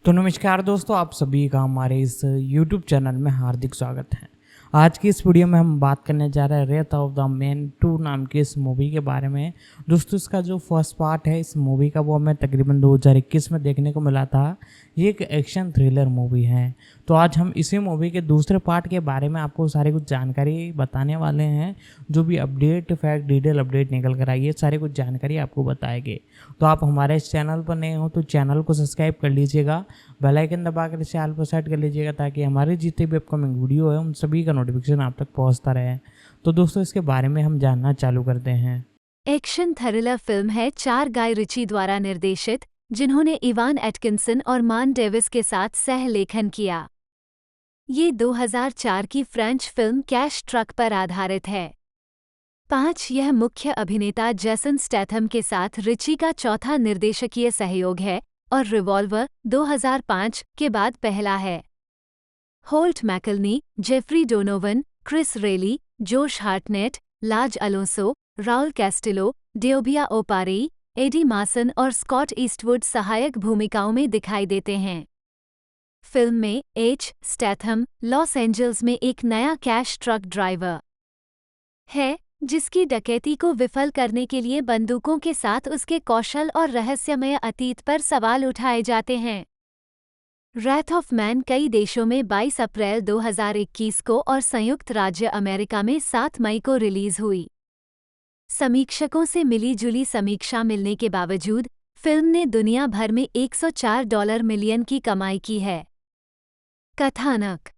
तो नमस्कार दोस्तों, आप सभी का हमारे इस YouTube चैनल में हार्दिक स्वागत है। आज की इस वीडियो में हम बात करने जा रहे हैं रेथ ऑफ द मैन 2 नाम की इस मूवी के बारे में। दोस्तों, इसका जो फर्स्ट पार्ट है इस मूवी का वो हमें तकरीबन 2021 में देखने को मिला था। ये एक एक्शन थ्रिलर मूवी है। तो आज हम इसी मूवी के दूसरे पार्ट के बारे में आपको सारी कुछ जानकारी बताने वाले हैं। जो भी अपडेट, फैक्ट, डिटेल अपडेट निकल कर आई है, सारी कुछ जानकारी आपको बताएंगे। तो आप हमारे इस चैनल पर नए हो तो चैनल को सब्सक्राइब कर लीजिएगा, बेल आइकन दबाकर इसे ऑल पर सेट कर लीजिएगा ताकि हमारे जितने भी अपकमिंग वीडियो है उन सभी का नोटिफिकेशन आप तक पहुंचता रहे। तो दोस्तों, इसके बारे में हम जानना चालू करते हैं। एक्शन थ्रिलर फिल्म है 4 गाय रिची द्वारा निर्देशित, जिन्होंने इवान एटकिंसन और मान डेविस के साथ सह लेखन किया। ये 2004 की फ्रेंच फिल्म कैश ट्रक पर आधारित है। 5 यह मुख्य अभिनेता जेसन स्टैथम के साथ रिची का चौथा निर्देशकीय सहयोग है और रिवॉल्वर 2005 के बाद पहला है। होल्ट मैकलनी, जेफरी डोनोवन, क्रिस रेली, जोश हार्टनेट, लाज अलोंसो, राउल कैस्टिलो, डेओबिया ओपारेई, एडी मासन और स्कॉट ईस्टवुड सहायक भूमिकाओं में दिखाई देते हैं। फिल्म में स्टैथम लॉस एंजल्स में एक नया कैश ट्रक ड्राइवर है, जिसकी डकैती को विफल करने के लिए बंदूकों के साथ उसके कौशल और रहस्यमय अतीत पर सवाल उठाए जाते हैं। रेथ ऑफ मैन कई देशों में 22 अप्रैल 2021 को और संयुक्त राज्य अमेरिका में 7 मई को रिलीज हुई। समीक्षकों से मिली-जुली समीक्षा मिलने के बावजूद फिल्म ने दुनिया भर में $104 मिलियन की कमाई की है। कथानक: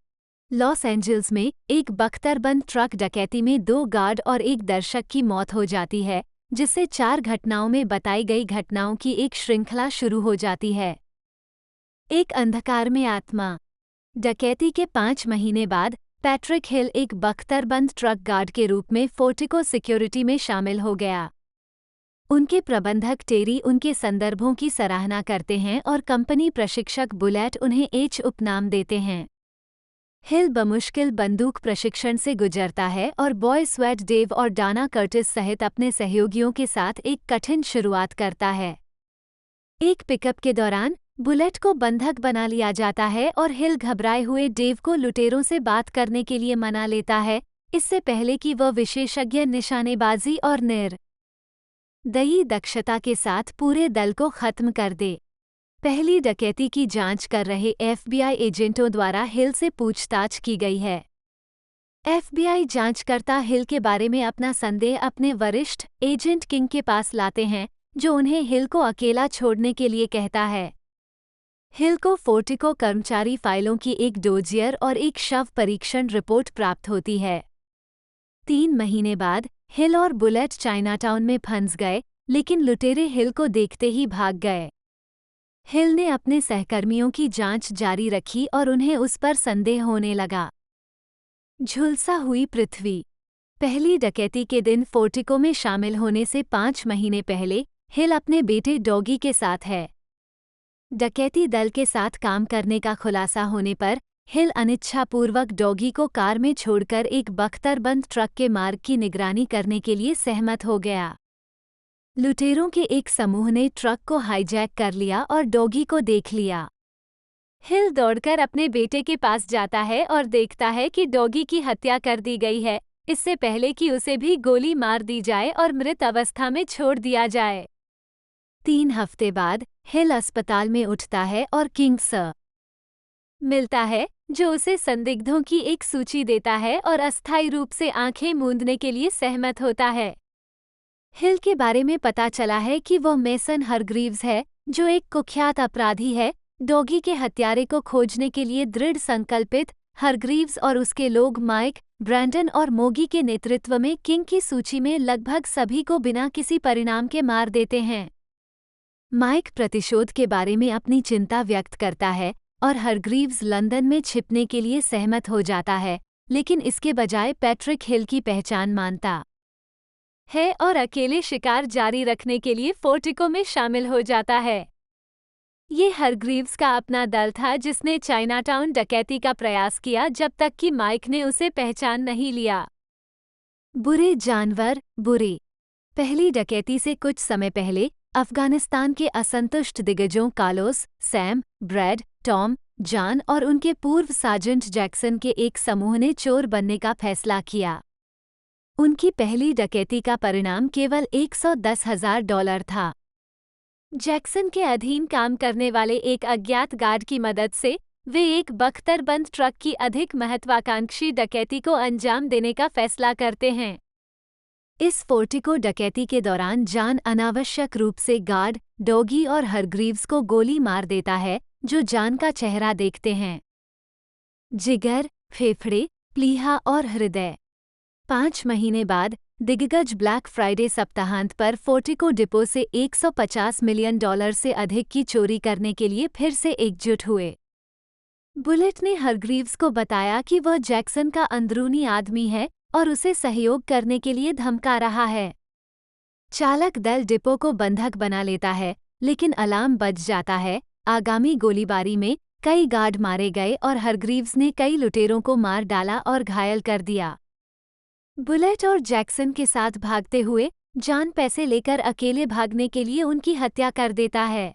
लॉस एंजल्स में एक बख्तरबंद ट्रक डकैती में 2 गार्ड और एक दर्शक की मौत हो जाती है, जिससे 4 घटनाओं में बताई गई घटनाओं की एक श्रृंखला शुरू हो जाती है। एक अंधकार में आत्मा। डकैती के 5 महीने बाद पैट्रिक हिल एक बख्तरबंद ट्रक गार्ड के रूप में फोर्टिको सिक्योरिटी में शामिल हो गया। उनके प्रबंधक टेरी उनके संदर्भों की सराहना करते हैं और कंपनी प्रशिक्षक बुलेट उन्हें एच उपनाम देते हैं। हिल बमुश्किल बंदूक प्रशिक्षण से गुजरता है और बॉय स्वेट डेव और डाना कर्टिस सहित अपने सहयोगियों के साथ एक कठिन शुरुआत करता है। एक पिकअप के दौरान बुलेट को बंधक बना लिया जाता है और हिल घबराए हुए डेव को लुटेरों से बात करने के लिए मना लेता है, इससे पहले कि वह विशेषज्ञ निशानेबाजी और दई दक्षता के साथ पूरे दल को खत्म कर दे। पहली डकैती की जांच कर रहे FBI एजेंटों द्वारा हिल से पूछताछ की गई है। FBI जांचकर्ता हिल के बारे में अपना संदेह अपने वरिष्ठ एजेंट किंग के पास लाते हैं, जो उन्हें हिल को अकेला छोड़ने के लिए कहता है। हिल को फोर्टिको कर्मचारी फाइलों की एक डोजियर और एक शव परीक्षण रिपोर्ट प्राप्त होती है। 3 महीने बाद हिल और बुलेट चाइनाटाउन में फंस गए, लेकिन लुटेरे हिल को देखते ही भाग गए। हिल ने अपने सहकर्मियों की जांच जारी रखी और उन्हें उस पर संदेह होने लगा। झुलसा हुई पृथ्वी। पहली डकैती के दिन फोर्टिको में शामिल होने से 5 महीने पहले हिल अपने बेटे डॉगी के साथ है। डकैती दल के साथ काम करने का खुलासा होने पर हिल अनिच्छापूर्वक डॉगी को कार में छोड़कर एक बख्तरबंद ट्रक के मार्ग की निगरानी करने के लिए सहमत हो गया। लुटेरों के एक समूह ने ट्रक को हाईजैक कर लिया और डॉगी को देख लिया। हिल दौड़कर अपने बेटे के पास जाता है और देखता है कि डॉगी की हत्या कर दी गई है, इससे पहले कि उसे भी गोली मार दी जाए और मृत अवस्था में छोड़ दिया जाए। 3 हफ्ते बाद हिल अस्पताल में उठता है और किंग सर मिलता है, जो उसे संदिग्धों की एक सूची देता है और अस्थायी रूप से आंखें मूंदने के लिए सहमत होता है। हिल के बारे में पता चला है कि वह मेसन हरग्रीव्स है, जो एक कुख्यात अपराधी है। डॉगी के हत्यारे को खोजने के लिए दृढ़ संकल्पित हरग्रीव्स और उसके लोग माइक, ब्रैंडन और मोगी के नेतृत्व में किंग की सूची में लगभग सभी को बिना किसी परिणाम के मार देते हैं। माइक प्रतिशोध के बारे में अपनी चिंता व्यक्त करता है और हरग्रीव्स लंदन में छिपने के लिए सहमत हो जाता है, लेकिन इसके बजाय पैट्रिक हिल की पहचान मानता है और अकेले शिकार जारी रखने के लिए फोर्टिको में शामिल हो जाता है। ये हरग्रीव्स का अपना दल था जिसने चाइनाटाउन डकैती का प्रयास किया जब तक कि माइक ने उसे पहचान नहीं लिया। बुरे जानवर बुरे। पहली डकैती से कुछ समय पहले अफगानिस्तान के असंतुष्ट दिग्गजों Carlos, Sam, Brad, Tom, John और उनके पूर्व सार्जेंट जैक्सन के एक समूह ने चोर बनने का फैसला किया। उनकी पहली डकैती का परिणाम केवल $110,000 था। जैक्सन के अधीन काम करने वाले एक अज्ञात गार्ड की मदद से वे एक बख्तरबंद ट्रक की अधिक महत्वाकांक्षी डकैती को अंजाम देने का फैसला करते हैं। इस फोर्टिको डकैती के दौरान जॉन अनावश्यक रूप से गार्ड, डॉगी और हरग्रीव्स को गोली मार देता है, जो जॉन का चेहरा देखते हैं। जिगर, फेफड़े, प्लीहा और हृदय। 5 महीने बाद दिग्गज ब्लैक फ्राइडे सप्ताहांत पर फोर्टिको डिपो से $150 मिलियन से अधिक की चोरी करने के लिए फिर से एकजुट हुए। बुलेट ने हरग्रीव्स को बताया कि वह जैक्सन का अंदरूनी आदमी है और उसे सहयोग करने के लिए धमका रहा है। चालक दल डिपो को बंधक बना लेता है, लेकिन अलार्म बज जाता है। आगामी गोलीबारी में कई गार्ड मारे गए और हरग्रीव्स ने कई लुटेरों को मार डाला और घायल कर दिया। बुलेट और जैक्सन के साथ भागते हुए जॉन पैसे लेकर अकेले भागने के लिए उनकी हत्या कर देता है।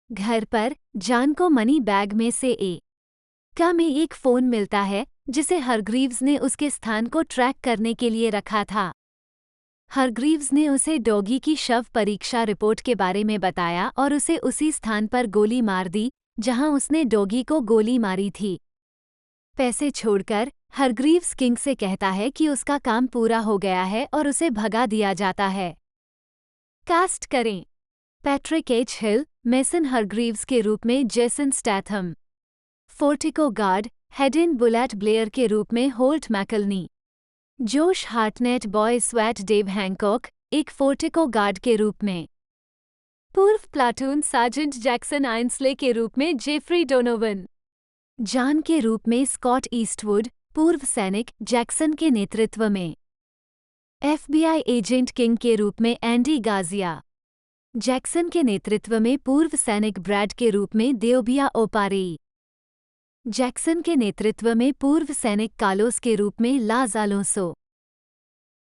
घर पर जॉन को मनी बैग में से एक फोन मिलता है, जिसे हरग्रीव्स ने उसके स्थान को ट्रैक करने के लिए रखा था। हरग्रीव्स ने उसे डॉगी की शव परीक्षा रिपोर्ट के बारे में बताया और उसे उसी स्थान पर गोली मार दी जहां उसने डॉगी को गोली मारी थी। पैसे छोड़कर हरग्रीव्स किंग से कहता है कि उसका काम पूरा हो गया है और उसे भगा दिया जाता है। कास्ट करें: Patrick H Hill, Mason Hargreaves के रूप में Jason Statham. Fortico guard, Hayden Bullet Blair के रूप में Holt McCallany. Josh Hartnett Boy Sweat Dave Hancock, एक फोर्टिको गार्ड के रूप में। पूर्व प्लाटून सार्जेंट जैक्सन आइंसले के रूप में जेफरी डोनोवन। जॉन के रूप में स्कॉट ईस्टवुड, पूर्व सैनिक, जैक्सन के नेतृत्व में। FBI एजेंट किंग के रूप में एंडी गाजिया। जैक्सन के नेतृत्व में पूर्व सैनिक ब्रैड के रूप में देओबिया ओपारेई। जैक्सन के नेतृत्व में पूर्व सैनिक कार्लोस के रूप में लाज अलोंसो।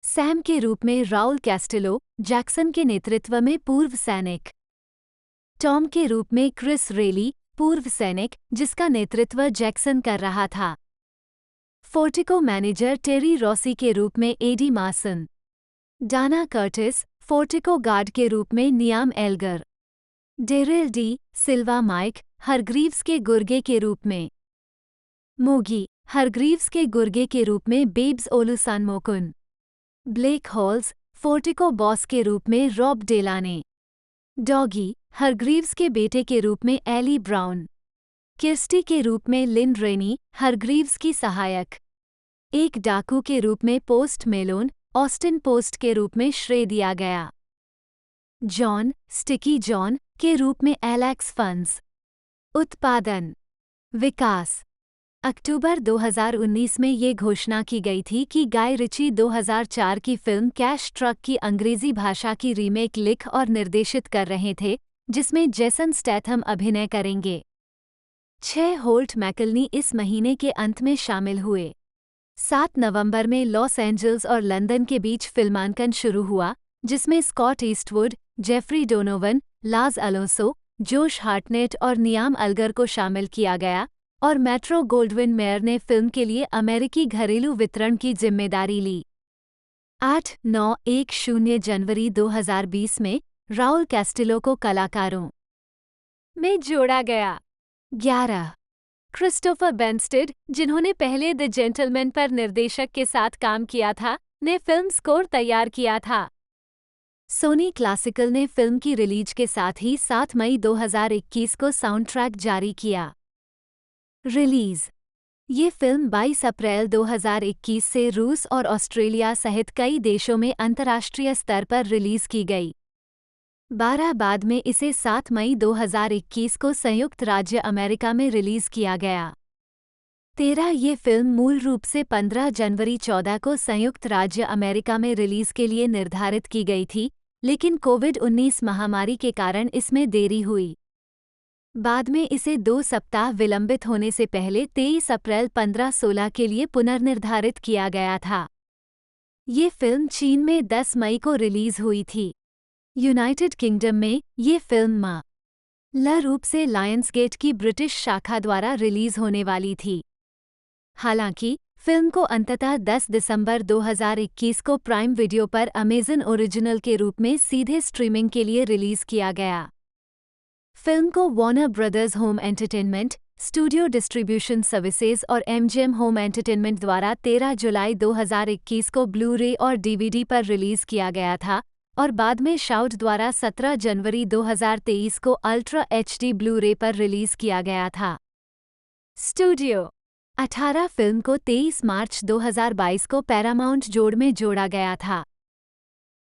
सैम के रूप में राउल कैस्टिलो, जैक्सन के नेतृत्व में पूर्व सैनिक। टॉम के रूप में क्रिस रेली, पूर्व सैनिक, जिसका नेतृत्व जैक्सन कर रहा था। फोर्टिको मैनेजर टेरी रॉसी के रूप में एडी मासन। डाना कर्टिस, फोर्टिको गार्ड के रूप में नियाम एल्गर। डेरिल डी सिल्वा माइक, हरग्रीव्स के गुर्गे के रूप में। मोगी, हरग्रीव्स के गुर्गे के रूप में बेब्स ओलुसानमोकुन। ब्लेक हॉल्स, फोर्टिको बॉस के रूप में रॉब डेलाने। डॉगी, हरग्रीव्स के बेटे के रूप में एली ब्राउन। किर्स्टी के रूप में लिन रेनी, हरग्रीव्स की सहायक। एक डाकू के रूप में पोस्ट मेलोन, ऑस्टिन पोस्ट के रूप में श्रेय दिया गया। जॉन, स्टिकी जॉन के रूप में एलेक्स फंस। उत्पादन, विकास। अक्टूबर 2019 में ये घोषणा की गई थी कि गाय रिची 2004 की फिल्म कैश ट्रक की अंग्रेजी भाषा की रीमेक लिख और निर्देशित कर रहे थे, जिसमें जेसन स्टैथम अभिनय करेंगे। 6 होल्ट मैकलनी इस महीने के अंत में शामिल हुए। 7 नवंबर में लॉस एंजल्स और लंदन के बीच फिल्मांकन शुरू हुआ, जिसमें स्कॉट ईस्टवुड, जेफरी डोनोवन, लाज अलोंसो, जोश हार्टनेट और नियाम अल्गर को शामिल किया गया, और मेट्रो गोल्डविन मेयर ने फिल्म के लिए अमेरिकी घरेलू वितरण की जिम्मेदारी ली। 8-9-10 जनवरी 2020 में राउल कैस्टिलो को कलाकारों में जोड़ा गया। 11 क्रिस्टोफर बेंस्टेड, जिन्होंने पहले द जेंटलमैन पर निर्देशक के साथ काम किया था, ने फिल्म स्कोर तैयार किया था। सोनी क्लासिकल ने फिल्म की रिलीज के साथ ही 7 मई 2021 को साउंड ट्रैक जारी किया। रिलीज: ये फिल्म 22 अप्रैल 2021 से रूस और ऑस्ट्रेलिया सहित कई देशों में अंतर्राष्ट्रीय स्तर पर रिलीज की गई। 12 बाद में इसे 7 मई 2021 को संयुक्त राज्य अमेरिका में रिलीज किया गया। 13 ये फिल्म मूल रूप से 15 जनवरी 14 को संयुक्त राज्य अमेरिका में रिलीज के लिए निर्धारित की गई थी, लेकिन कोविड-19 महामारी के कारण इसमें देरी हुई। बाद में इसे 2 सप्ताह विलंबित होने से पहले 23 अप्रैल 15-16 के लिए पुनर्निर्धारित किया गया था। ये फिल्म चीन में 10 मई को रिलीज हुई थी। यूनाइटेड किंगडम में ये फिल्म ल रूप से लायंसगेट की ब्रिटिश शाखा द्वारा रिलीज होने वाली थी। हालांकि फिल्म को अंततः 10 दिसंबर 2021 को प्राइम वीडियो पर अमेजन ओरिजिनल के रूप में सीधे स्ट्रीमिंग के लिए रिलीज किया गया। फिल्म को Warner brothers home entertainment, studio distribution services और एमजीएम होम एंटरटेनमेंट द्वारा 13 जुलाई 2021 को ब्लू रे और डीवीडी पर रिलीज किया गया था और बाद में शाउट द्वारा 17 जनवरी 2023 को अल्ट्रा एचडी ब्लू रे पर रिलीज किया गया था। स्टूडियो 18 फिल्म को 23 मार्च 2022 को पैरामाउंट जोड़ में जोड़ा गया था।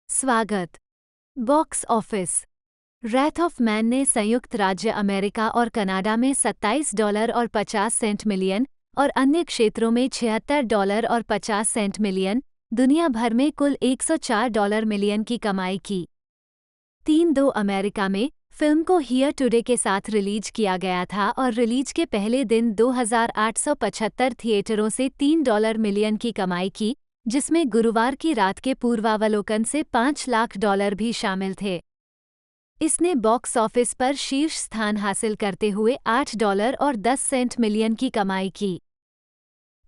स्वागत। Box office. Wrath of man ने संयुक्त राज्य अमेरिका और कनाडा में $27.50 मिलियन और अन्य क्षेत्रों में $76.50 मिलियन, दुनिया भर में कुल $104 मिलियन की कमाई की। 3 अमेरिका में फिल्म को हियर टुडे के साथ रिलीज किया गया था और रिलीज के पहले दिन 2875 थिएटरों से $3 मिलियन की कमाई की, जिसमें गुरुवार की रात के पूर्वावलोकन से $5 लाख भी शामिल थे। इसने बॉक्स ऑफिस पर शीर्ष स्थान हासिल करते हुए $8.10 मिलियन की कमाई की।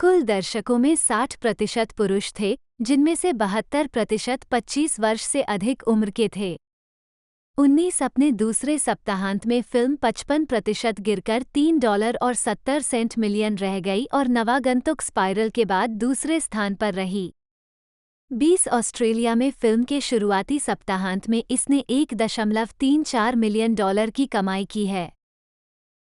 कुल दर्शकों में 60% पुरुष थे, जिनमें से 72% 25 वर्ष से अधिक उम्र के थे। 19 अपने दूसरे सप्ताहांत में फिल्म 55% गिरकर $3.70 मिलियन रह गई और नवागंतुक स्पाइरल के बाद दूसरे स्थान पर रही। 20 ऑस्ट्रेलिया में फिल्म के शुरुआती सप्ताहांत में इसने $1.34 मिलियन की कमाई की है।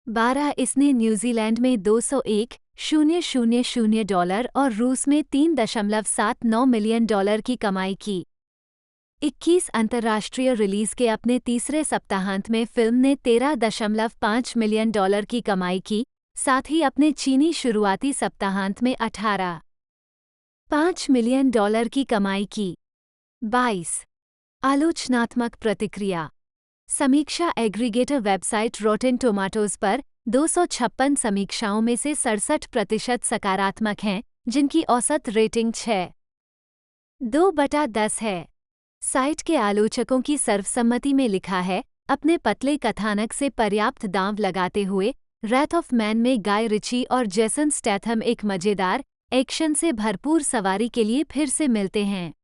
12 इसने न्यूजीलैंड में $201,000 और रूस में $3.79 मिलियन की कमाई की। 21 अंतर्राष्ट्रीय रिलीज के अपने तीसरे सप्ताहांत में फिल्म ने $13.5 मिलियन की कमाई की, साथ ही अपने चीनी शुरुआती सप्ताहांत में $18.5 मिलियन की कमाई की। 22 आलोचनात्मक प्रतिक्रिया। समीक्षा एग्रीगेटर वेबसाइट रॉटेन टोमाटोज पर 256 समीक्षाओं में से 67% सकारात्मक हैं, जिनकी औसत रेटिंग 6/10 है। साइट के आलोचकों की सर्वसम्मति में लिखा है, अपने पतले कथानक से पर्याप्त दांव लगाते हुए रैथ ऑफ मैन में गाय रिची और जेसन स्टैथम एक मजेदार, एक्शन से भरपूर सवारी के लिए फिर से मिलते हैं।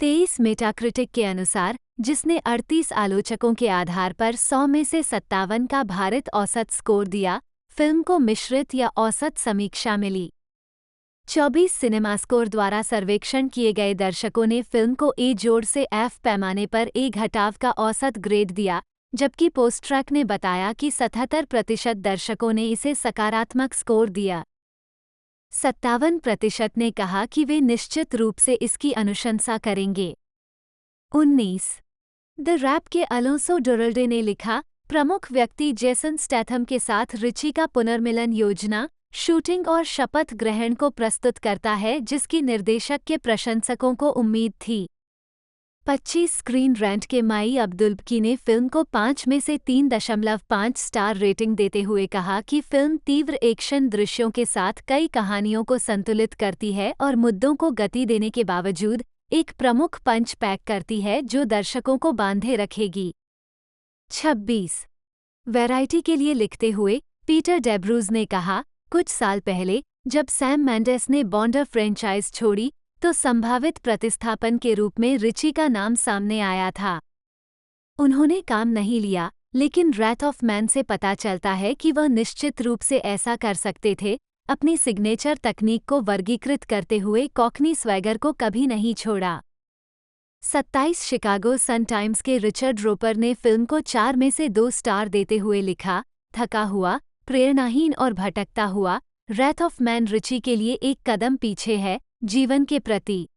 23 मेटाक्रिटिक के अनुसार, जिसने 38 आलोचकों के आधार पर 100 में से 57 का भारित औसत स्कोर दिया, फिल्म को मिश्रित या औसत समीक्षा मिली। 24 सिनेमास्कोर द्वारा सर्वेक्षण किए गए दर्शकों ने फिल्म को ए जोड़ से एफ पैमाने पर ए घटाव का औसत ग्रेड दिया, जबकि पोस्ट्रैक ने बताया कि 77% दर्शकों ने इसे सकारात्मक स्कोर दिया। 57% ने कहा कि वे निश्चित रूप से इसकी अनुशंसा करेंगे। 19 द रैप के अलोंसो डोरल्डे ने लिखा, प्रमुख व्यक्ति जेसन स्टैथम के साथ रिची का पुनर्मिलन योजना, शूटिंग और शपथ ग्रहण को प्रस्तुत करता है जिसकी निर्देशक के प्रशंसकों को उम्मीद थी। 25 स्क्रीन रेंट के माई अब्दुल्बकी ने फिल्म को 5 में से 3.5 स्टार रेटिंग देते हुए कहा कि फिल्म तीव्र एक्शन दृश्यों के साथ कई कहानियों को संतुलित करती है और मुद्दों को गति देने के बावजूद एक प्रमुख पंच पैक करती है जो दर्शकों को बांधे रखेगी। 26 वैरायटी के लिए लिखते हुए पीटर डेब्रूज ने कहा, कुछ साल पहले जब सैम मेंडेस ने बॉन्डर फ्रेंचाइज छोड़ी तो संभावित प्रतिस्थापन के रूप में रिची का नाम सामने आया था। उन्होंने काम नहीं लिया, लेकिन रैथ ऑफ मैन से पता चलता है कि वह निश्चित रूप से ऐसा कर सकते थे। अपनी सिग्नेचर तकनीक को वर्गीकृत करते हुए कॉकनी स्वैगर को कभी नहीं छोड़ा। 27 शिकागो सन टाइम्स के रिचर्ड रोपर ने फिल्म को 4 में से 2 स्टार देते हुए लिखा, थका हुआ, प्रेरणाहीन और भटकता हुआ, रैथ ऑफ मैन रिची के लिए एक कदम पीछे है, जीवन के प्रति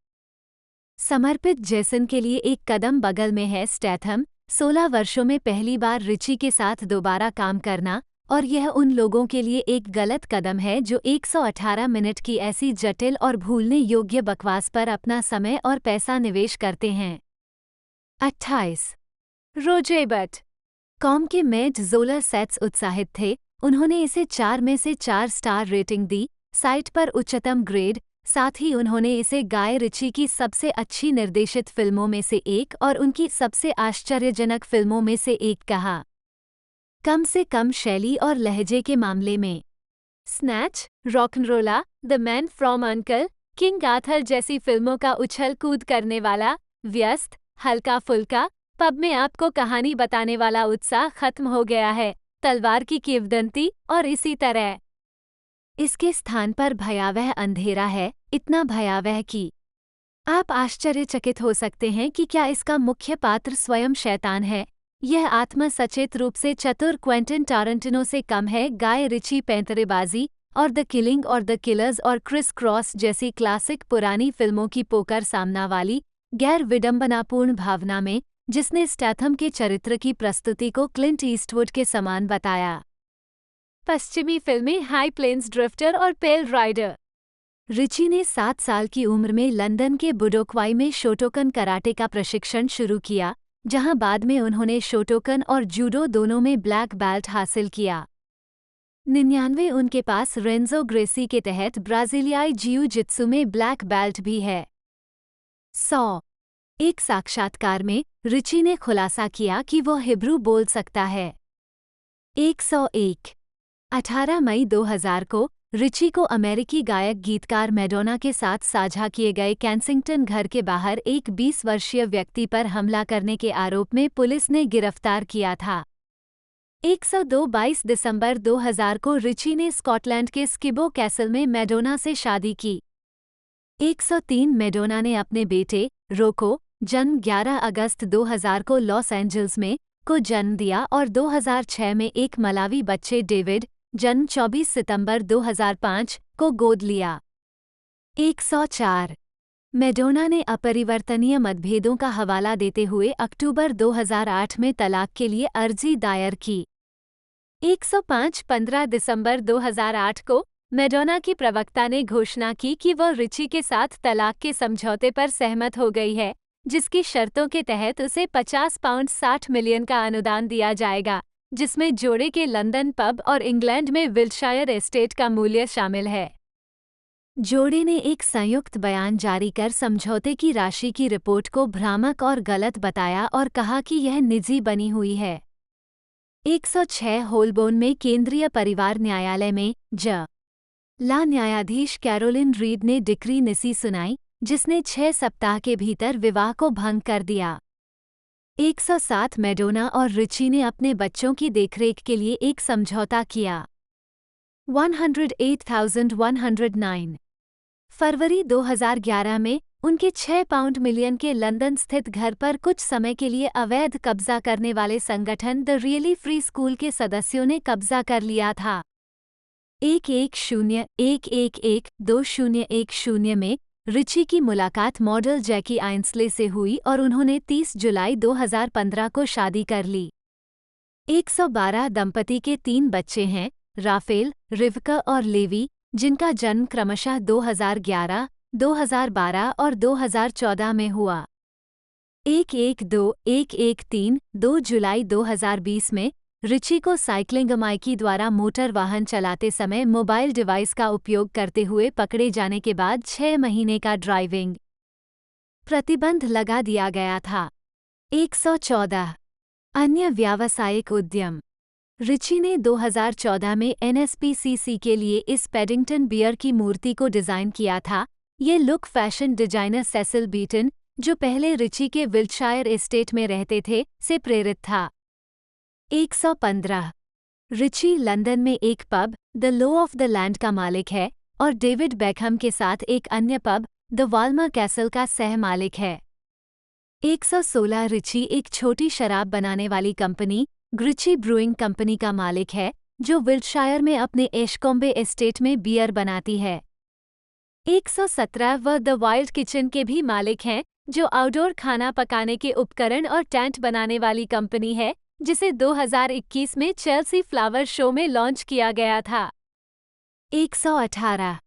समर्पित जेसन के लिए एक कदम बगल में है। स्टैथम 16 वर्षों में पहली बार रिची के साथ दोबारा काम करना, और यह उन लोगों के लिए एक गलत कदम है जो 118 मिनट की ऐसी जटिल और भूलने योग्य बकवास पर अपना समय और पैसा निवेश करते हैं। 28 रोजेबट कॉम के मेट जोलर सेट्स उत्साहित थे, उन्होंने इसे 4 में से 4 स्टार रेटिंग दी, साइट पर उच्चतम ग्रेड। साथ ही उन्होंने इसे गाय रिची की सबसे अच्छी निर्देशित फिल्मों में से एक और उनकी सबसे आश्चर्यजनक फिल्मों में से एक कहा। कम से कम शैली और लहजे के मामले में। Snatch, RocknRolla, the Man from UNCLE, King Arthur जैसी फिल्मों का उछल कूद करने वाला, व्यस्त, हल्का फुल्का, पब में आपको कहानी बताने वाला उत्साह खत्म हो गया है, तलवार की किंवदंती और इसी तरह। इसके स्थान पर भयावह अंधेरा है, इतना भयावह कि आप आश्चर्यचकित हो सकते हैं कि क्या इसका मुख्य पात्र स्वयं शैतान है। यह आत्मा सचेत रूप से चतुर क्वेंटिन टारंटिनो से कम है। गाय रिची पैंतरेबाजी और द किलिंग और द किलर्स और क्रिस क्रॉस जैसी क्लासिक पुरानी फिल्मों की पोकर सामना वाली गैर विडंबनापूर्ण भावना में, जिसने स्टैथम के चरित्र की प्रस्तुति को क्लिंट ईस्टवुड के समान बताया। पश्चिमी फिल्में हाई प्लेन्स ड्रिफ्टर और पेल राइडर। रिची ने 7 साल की उम्र में लंदन के बुडोक्वाई में शोटोकन कराटे का प्रशिक्षण शुरू किया, जहां बाद में उन्होंने शोटोकन और जूडो दोनों में ब्लैक बेल्ट हासिल किया। 99 उनके पास रेंजो ग्रेसी के तहत ब्राजीलियाई जियू जित्सु में ब्लैक बेल्ट भी है। 100 एक साक्षात्कार में रिची ने खुलासा किया कि वो हिब्रू बोल सकता है। 101 18 मई 2000 को रिची को अमेरिकी गायक गीतकार मैडोना के साथ साझा किए गए कैंसिंगटन घर के बाहर एक 20 वर्षीय व्यक्ति पर हमला करने के आरोप में पुलिस ने गिरफ्तार किया था। 102 22 दिसंबर 2000 को रिची ने स्कॉटलैंड के स्किबो कैसल में मैडोना से शादी की। 103 मैडोना ने अपने बेटे रोको, जन्म 11 अगस्त 2000 को लॉस एंजल्स में, को जन्म दिया और 2006 में एक मलावी बच्चे डेविड, जन्म 24 सितंबर 2005 को गोद लिया। 104 मैडोना ने अपरिवर्तनीय मतभेदों का हवाला देते हुए अक्टूबर 2008 में तलाक के लिए अर्जी दायर की। 105 15 दिसंबर 2008 को मैडोना की प्रवक्ता ने घोषणा की कि वह रिची के साथ तलाक के समझौते पर सहमत हो गई है, जिसकी शर्तों के तहत उसे 50 पाउंड 60 मिलियन का अनुदान दिया जाएगा, जिसमें जोड़े के लंदन पब और इंग्लैंड में विल्शायर एस्टेट का मूल्य शामिल है। जोड़े ने एक संयुक्त बयान जारी कर समझौते की राशि की रिपोर्ट को भ्रामक और गलत बताया और कहा कि यह निजी बनी हुई है। 106 होलबोर्न में केंद्रीय परिवार न्यायालय में ला न्यायाधीश कैरोलिन रीड ने डिक्री निसी सुनाई, जिसने 6 सप्ताह के भीतर विवाह को भंग कर दिया। 107 मैडोना और रिची ने अपने बच्चों की देखरेख के लिए एक समझौता किया। 108,109 फरवरी 2011 में उनके 6 पाउंड मिलियन के लंदन स्थित घर पर कुछ समय के लिए अवैध कब्जा करने वाले संगठन द रियली फ्री स्कूल के सदस्यों ने कब्जा कर लिया था। 110-111-2010 में रिची की मुलाकात मॉडल जैकी आइंसले से हुई और उन्होंने 30 जुलाई 2015 को शादी कर ली। 112 दंपति के 3 बच्चे हैं, राफेल, रिवका और लेवी, जिनका जन्म क्रमशः 2011, 2012 और 2014 में हुआ। 112-113 2 जुलाई 2020 में रिची को साइक्लिंग अमायकी द्वारा मोटर वाहन चलाते समय मोबाइल डिवाइस का उपयोग करते हुए पकड़े जाने के बाद 6 महीने का ड्राइविंग प्रतिबंध लगा दिया गया था। 114 अन्य व्यावसायिक उद्यम। रिची ने 2014 में NSPCC के लिए इस पेडिंगटन बियर की मूर्ति को डिज़ाइन किया था। ये look fashion designer Cecil Beaton, जो पहले रिची के विल्टशायर एस्टेट में रहते थे, से प्रेरित था। 115 रिची लंदन में एक pub the law of the land का मालिक है और डेविड बेकहम के साथ एक अन्य पब द वाल्मर कैसल का सह मालिक है। 116 रिची एक छोटी शराब बनाने वाली कंपनी ग्रिची ब्रूइंग कंपनी का मालिक है, जो विल्टशायर में अपने एशकॉम्बे एस्टेट में बियर बनाती है। 117 वह द वाइल्ड किचन के भी मालिक हैं, जो आउटडोर खाना पकाने के उपकरण और टेंट बनाने वाली कंपनी है, जिसे 2021 में चेल्सी फ्लावर शो में लॉन्च किया गया था। 118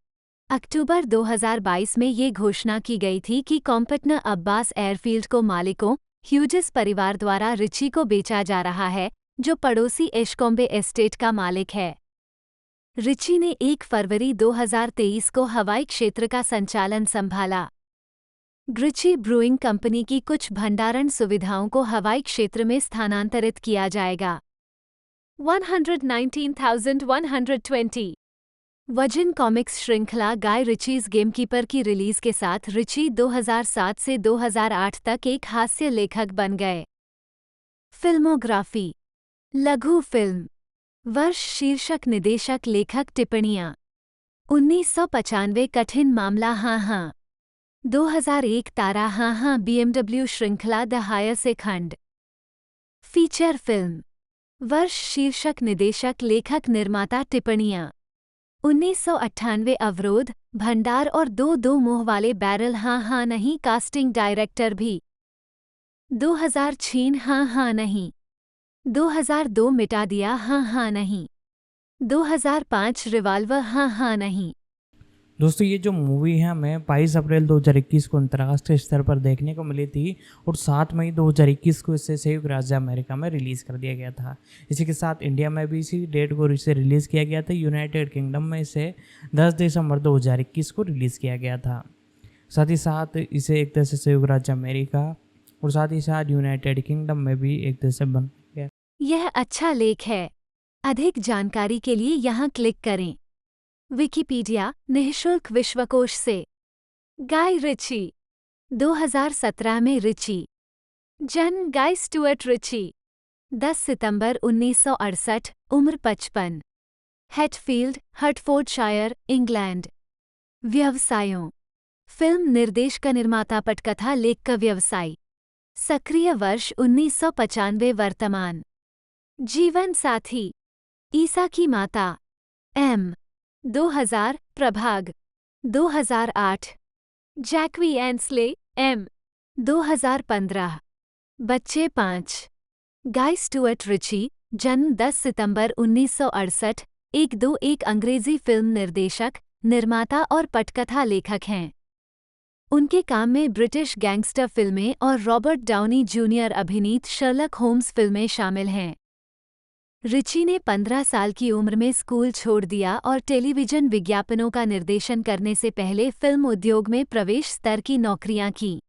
अक्टूबर 2022 में ये घोषणा की गई थी कि कॉम्पटनर अब्बास एयरफील्ड को मालिकों ह्यूजिस परिवार द्वारा रिची को बेचा जा रहा है, जो पड़ोसी एशकॉम्बे एस्टेट का मालिक है। रिची ने 1 फरवरी 2023 को हवाई क्षेत्र का संचालन संभाला। ग्रिची ब्रूइंग कंपनी की कुछ भंडारण सुविधाओं को हवाई क्षेत्र में स्थानांतरित किया जाएगा। 119,120। वजन कॉमिक्स श्रृंखला गाय रिचीज गेमकीपर की रिलीज के साथ रिची 2007 से 2008 तक एक हास्य लेखक बन गए। फिल्मोग्राफी। लघु फिल्म। वर्ष शीर्षक निर्देशक लेखक टिप्पणियाँ 1995 कठिन मामला हाँ हाँ 2001 तारा हाँ हाँ BMW श्रृंखला द हायर से खंड। Feature film. वर्ष शीर्षक निर्देशक लेखक निर्माता टिप्पणियाँ 1998 अवरोध भंडार और दो मुंह वाले बैरल हाँ हाँ नहीं कास्टिंग डायरेक्टर भी 2006 हाँ हाँ नहीं 2002 मिटा दिया हाँ हाँ नहीं 2005 रिवाल्वर हाँ हाँ नहीं। दोस्तों ये जो मूवी है हमें 22 अप्रैल 2021 को अंतर्राष्ट्रीय स्तर पर देखने को मिली थी और 7 मई 2021 को इसे संयुक्त राज्य अमेरिका में रिलीज़ कर दिया गया था। इसी के साथ इंडिया में भी इसी डेट को इसे रिलीज़ किया गया था। यूनाइटेड किंगडम में इसे 10 दिसंबर 2021 को रिलीज़ किया गया था। साथ ही साथ इसे एक तरह से संयुक्त राज्य अमेरिका और साथ ही साथ यूनाइटेड किंगडम में भी एक तरह से बन गया। यह अच्छा लेख है। अधिक जानकारी के लिए यहाँ क्लिक करें। विकिपीडिया निःशुल्क विश्वकोश से। गाय रिची 2017 में रिची। जन्म गाय स्टुअर्ट रिची 10 सितंबर 1968, उम्र 55। Hatfield, Hertfordshire, England. व्यवसायों। फिल्म निर्देश का निर्माता पटकथा लेख का व्यवसाय। सक्रिय वर्ष 1995 वर्तमान। जीवन साथी। ईसा की माता। एम 2000 प्रभाग 2008। जैकवी एंसले एम 2015। बच्चे 5। गाय स्टुअर्ट रिची जन्म 10 सितंबर 1968, एक अंग्रेजी फिल्म निर्देशक, निर्माता और पटकथा लेखक हैं। उनके काम में ब्रिटिश गैंगस्टर फिल्में और रॉबर्ट डाउनी जूनियर अभिनीत शर्लक होम्स फिल्में शामिल हैं। रिची ने 15 साल की उम्र में स्कूल छोड़ दिया और टेलीविजन विज्ञापनों का निर्देशन करने से पहले फिल्म उद्योग में प्रवेश स्तर की नौकरियां की।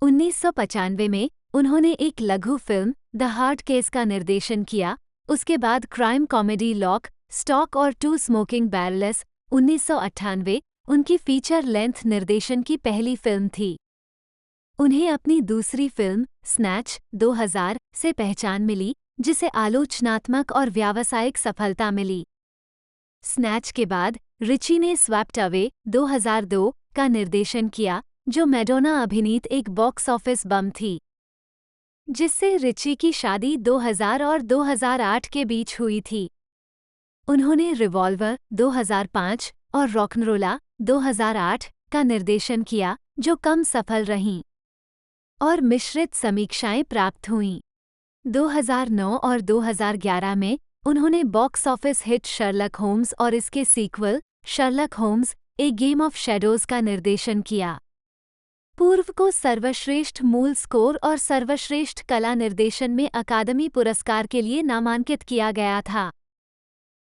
1995 में उन्होंने एक लघु फिल्म द हार्ड केस का निर्देशन किया। उसके बाद क्राइम कॉमेडी लॉक, स्टॉक और टू स्मोकिंग बैरल्स 1998 उनकी फीचर लेंथ निर्देशन की पहली फिल्म थी। उन्हें अपनी दूसरी फिल्म स्नैच 2000 से पहचान मिली, जिसे आलोचनात्मक और व्यावसायिक सफलता मिली। स्नैच के बाद रिची ने स्वैप्ट अवे 2002 का निर्देशन किया, जो मैडोना अभिनीत एक बॉक्स ऑफिस बम थी, जिससे रिची की शादी 2000 और 2008 के बीच हुई थी। उन्होंने रिवॉल्वर 2005 और रॉकनरोला 2008 का निर्देशन किया, जो कम सफल रहीं और मिश्रित समीक्षाएं प्राप्त हुईं। 2009 और 2011 में उन्होंने box office hit Sherlock Holmes और इसके sequel Sherlock Holmes a game of shadows का निर्देशन किया। पूर्व को सर्वश्रेष्ठ मूल स्कोर और सर्वश्रेष्ठ कला निर्देशन में अकादमी पुरस्कार के लिए नामांकित किया गया था।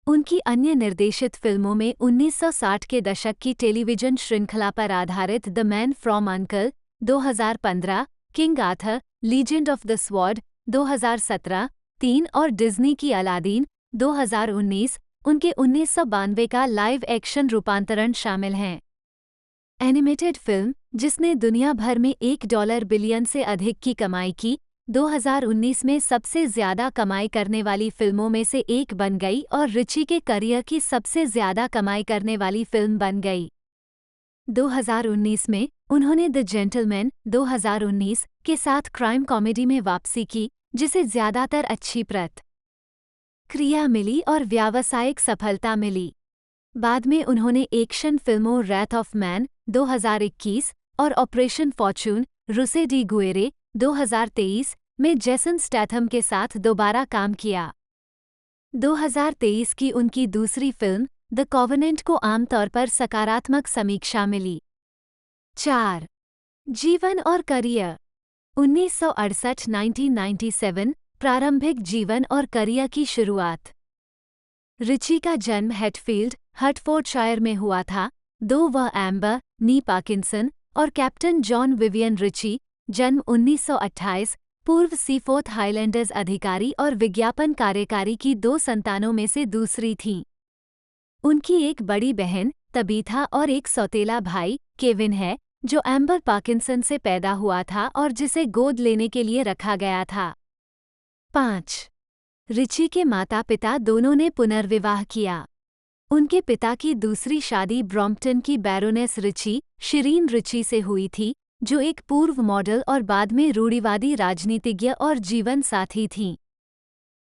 उनकी अन्य निर्देशित फिल्मों में 1960 के दशक की टेलीविजन श्रृंखला पर आधारित the Man from on call 2015, king Arthur legend of the sword 2017, 3 और डिज्नी की अलादीन 2019, उनके 1992 का लाइव एक्शन रूपांतरण शामिल हैं। एनिमेटेड फिल्म जिसने दुनिया भर में $1 बिलियन से अधिक की कमाई की, 2019 में सबसे ज्यादा कमाई करने वाली फिल्मों में से एक बन गई और रिची के करियर की सबसे ज्यादा कमाई करने वाली फिल्म बन गई। 2019 में उन्होंने द जेंटलमैन 2019 के साथ क्राइम कॉमेडी में वापसी की, जिसे ज्यादातर अच्छी प्रतिक्रिया मिली और व्यावसायिक सफलता मिली। बाद में उन्होंने एक्शन फिल्मों रैथ ऑफ मैन 2021 और ऑपरेशन फॉर्चून रुसे डी गुएरे 2023 में जेसन स्टैथम के साथ दोबारा काम किया। 2023 की उनकी दूसरी फिल्म द कॉवेनेंट को आमतौर पर सकारात्मक समीक्षा मिली। 4. जीवन और करियर। 1968-1997 प्रारंभिक जीवन और करियर की शुरुआत। रिची का जन्म हैटफील्ड, हर्टफोर्डशायर में हुआ था। वह एम्बर नी पार्किंसन और कैप्टन जॉन विवियन रिची जन्म 1928 पूर्व सीफोर्थ हाइलैंडर्स अधिकारी और विज्ञापन कार्यकारी की 2 संतानों में से दूसरी थीं। उनकी एक बड़ी बहन तबीथा और एक सौतेला भाई केविन है, जो एम्बर पार्किंसन से पैदा हुआ था और जिसे गोद लेने के लिए रखा गया था। 5. रिची के माता पिता दोनों ने पुनर्विवाह किया। उनके पिता की दूसरी शादी ब्रॉम्पटन की बैरोनेस रिची, शिरीन रिची से हुई थी, जो एक पूर्व मॉडल और बाद में रूढ़िवादी राजनीतिज्ञ और जीवन साथी थीं।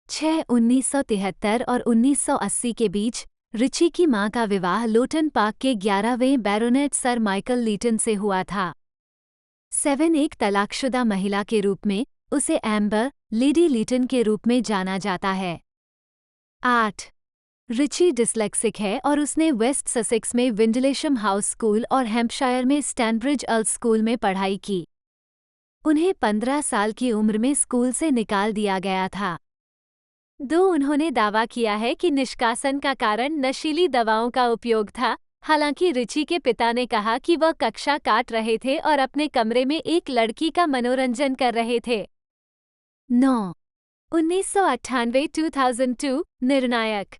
6. 1973 और 1980 के बीच रिची की मां का विवाह लोटन पार्क के 11वें बैरोनेट सर माइकल लीटन से हुआ था। 7. एक तलाकशुदा महिला के रूप में उसे एम्बर लेडी लीटन के रूप में जाना जाता है। 8. रिची डिस्लेक्सिक है और उसने वेस्ट ससेक्स में विंडलेशम हाउस स्कूल और हैम्पशायर में स्टैनब्रिज अर्ल्स स्कूल में पढ़ाई की। उन्हें 15 साल की उम्र में स्कूल से निकाल दिया गया था। 2. उन्होंने दावा किया है कि निष्कासन का कारण नशीली दवाओं का उपयोग था, हालांकि रिची के पिता ने कहा कि वह कक्षा काट रहे थे और अपने कमरे में एक लड़की का मनोरंजन कर रहे थे। 9. 1998-2002 निर्णायक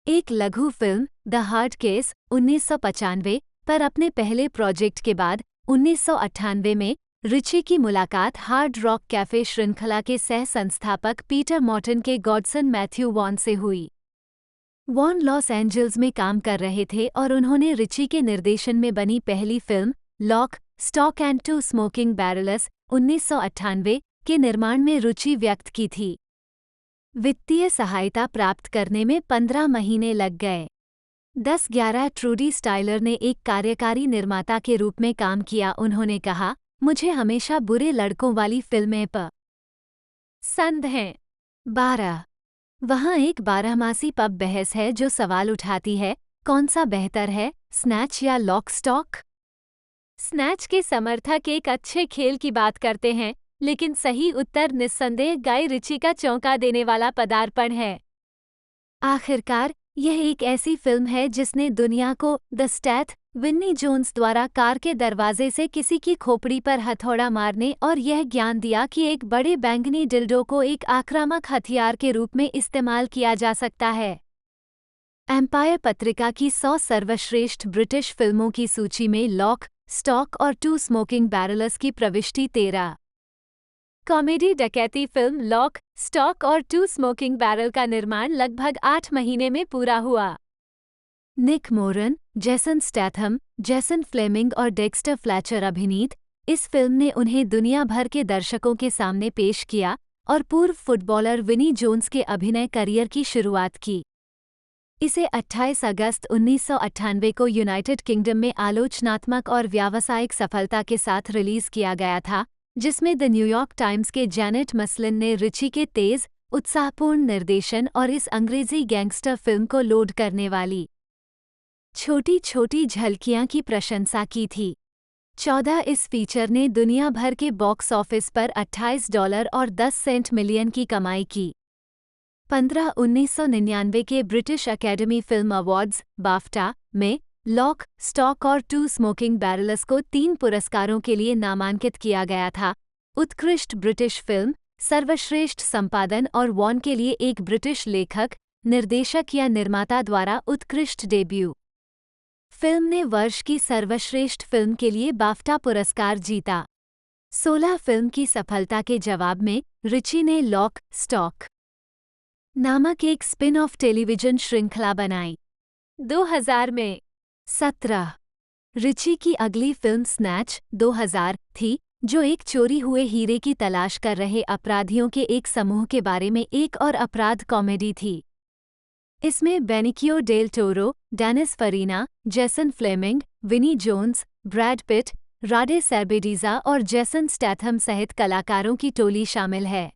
एक लघु फिल्म द हार्ड केस 1995 पर अपने पहले प्रोजेक्ट के बाद 1998 में रिची की मुलाकात हार्ड रॉक कैफे श्रृंखला के सह संस्थापक पीटर मॉर्टन के गॉडसन मैथ्यू वॉन से हुई। वॉन लॉस एंजल्स में काम कर रहे थे और उन्होंने रिची के निर्देशन में बनी पहली film lock, stock and two smoking barrels 1998 के निर्माण में रुचि व्यक्त की थी। वित्तीय सहायता प्राप्त करने में 15 महीने लग गए। 10-11 ट्रूडी स्टाइलर ने एक कार्यकारी निर्माता के रूप में काम किया। उन्होंने कहा, मुझे हमेशा बुरे लड़कों वाली फिल्में पसंद हैं। 12. वहाँ एक 12मासी पब बहस है जो सवाल उठाती है, कौन सा बेहतर है, स्नैच या लॉक स्टॉक? स्नैच के समर्थक एक अच्छे खेल की बात करते हैं, लेकिन सही उत्तर निस्संदेह गाय रिची का चौंका देने वाला पदार्पण है। आखिरकार, यह एक ऐसी फिल्म है जिसने दुनिया को द स्टैथ विन्नी जोन्स द्वारा कार के दरवाजे से किसी की खोपड़ी पर हथौड़ा मारने और यह ज्ञान दिया कि एक बड़े बैंगनी डिल्डो को एक आक्रामक हथियार के रूप में इस्तेमाल किया जा सकता है। एम्पायर पत्रिका की 100 सर्वश्रेष्ठ ब्रिटिश फिल्मों की सूची में लॉक, स्टॉक और टू स्मोकिंग बैरल्स की प्रविष्टि 13। कॉमेडी डकैती फिल्म लॉक, स्टॉक और टू स्मोकिंग बैरल का निर्माण लगभग 8 महीने में पूरा हुआ। निक मोरन, जेसन स्टैथम, जेसन फ्लेमिंग और डेक्स्टर फ्लैचर अभिनीत इस फिल्म ने उन्हें दुनिया भर के दर्शकों के सामने पेश किया और पूर्व फुटबॉलर विनी जोन्स के अभिनय करियर की शुरुआत की। इसे 28 अगस्त 1998 को यूनाइटेड किंगडम में आलोचनात्मक और व्यावसायिक सफलता के साथ रिलीज किया गया था, जिसमें द न्यूयॉर्क टाइम्स के जैनेट मसलिन ने रिची के तेज, उत्साहपूर्ण निर्देशन और इस अंग्रेजी गैंगस्टर फिल्म को लोड करने वाली छोटी छोटी झलकियां की प्रशंसा की थी। 14 इस फीचर ने दुनिया भर के बॉक्स ऑफिस पर $28 मिलियन की कमाई की। 15 1999 के British academy film awards BAFTA में लॉक, स्टॉक और टू स्मोकिंग बैरल्स को 3 पुरस्कारों के लिए नामांकित किया गया था। उत्कृष्ट ब्रिटिश फिल्म, सर्वश्रेष्ठ संपादन और वॉन के लिए एक ब्रिटिश लेखक, निर्देशक या निर्माता द्वारा उत्कृष्ट डेब्यू। फिल्म ने वर्ष की सर्वश्रेष्ठ फिल्म के लिए बाफ्टा पुरस्कार जीता। 16 फिल्म की सफलता के जवाब में रिची ने लॉक, स्टॉक नामक एक स्पिन ऑफ टेलीविजन श्रृंखला बनाई। 2000 में 17 रिची की अगली फिल्म स्नैच 2000 थी, जो एक चोरी हुए हीरे की तलाश कर रहे अपराधियों के एक समूह के बारे में एक और अपराध कॉमेडी थी। इसमें बेनिकियो del Toro, Dennis Farina, Jason Fleming, विनी जोन्स, ब्रैड पिट, राडे सर्बेडीजा और जेसन स्टैथम सहित कलाकारों की टोली शामिल है।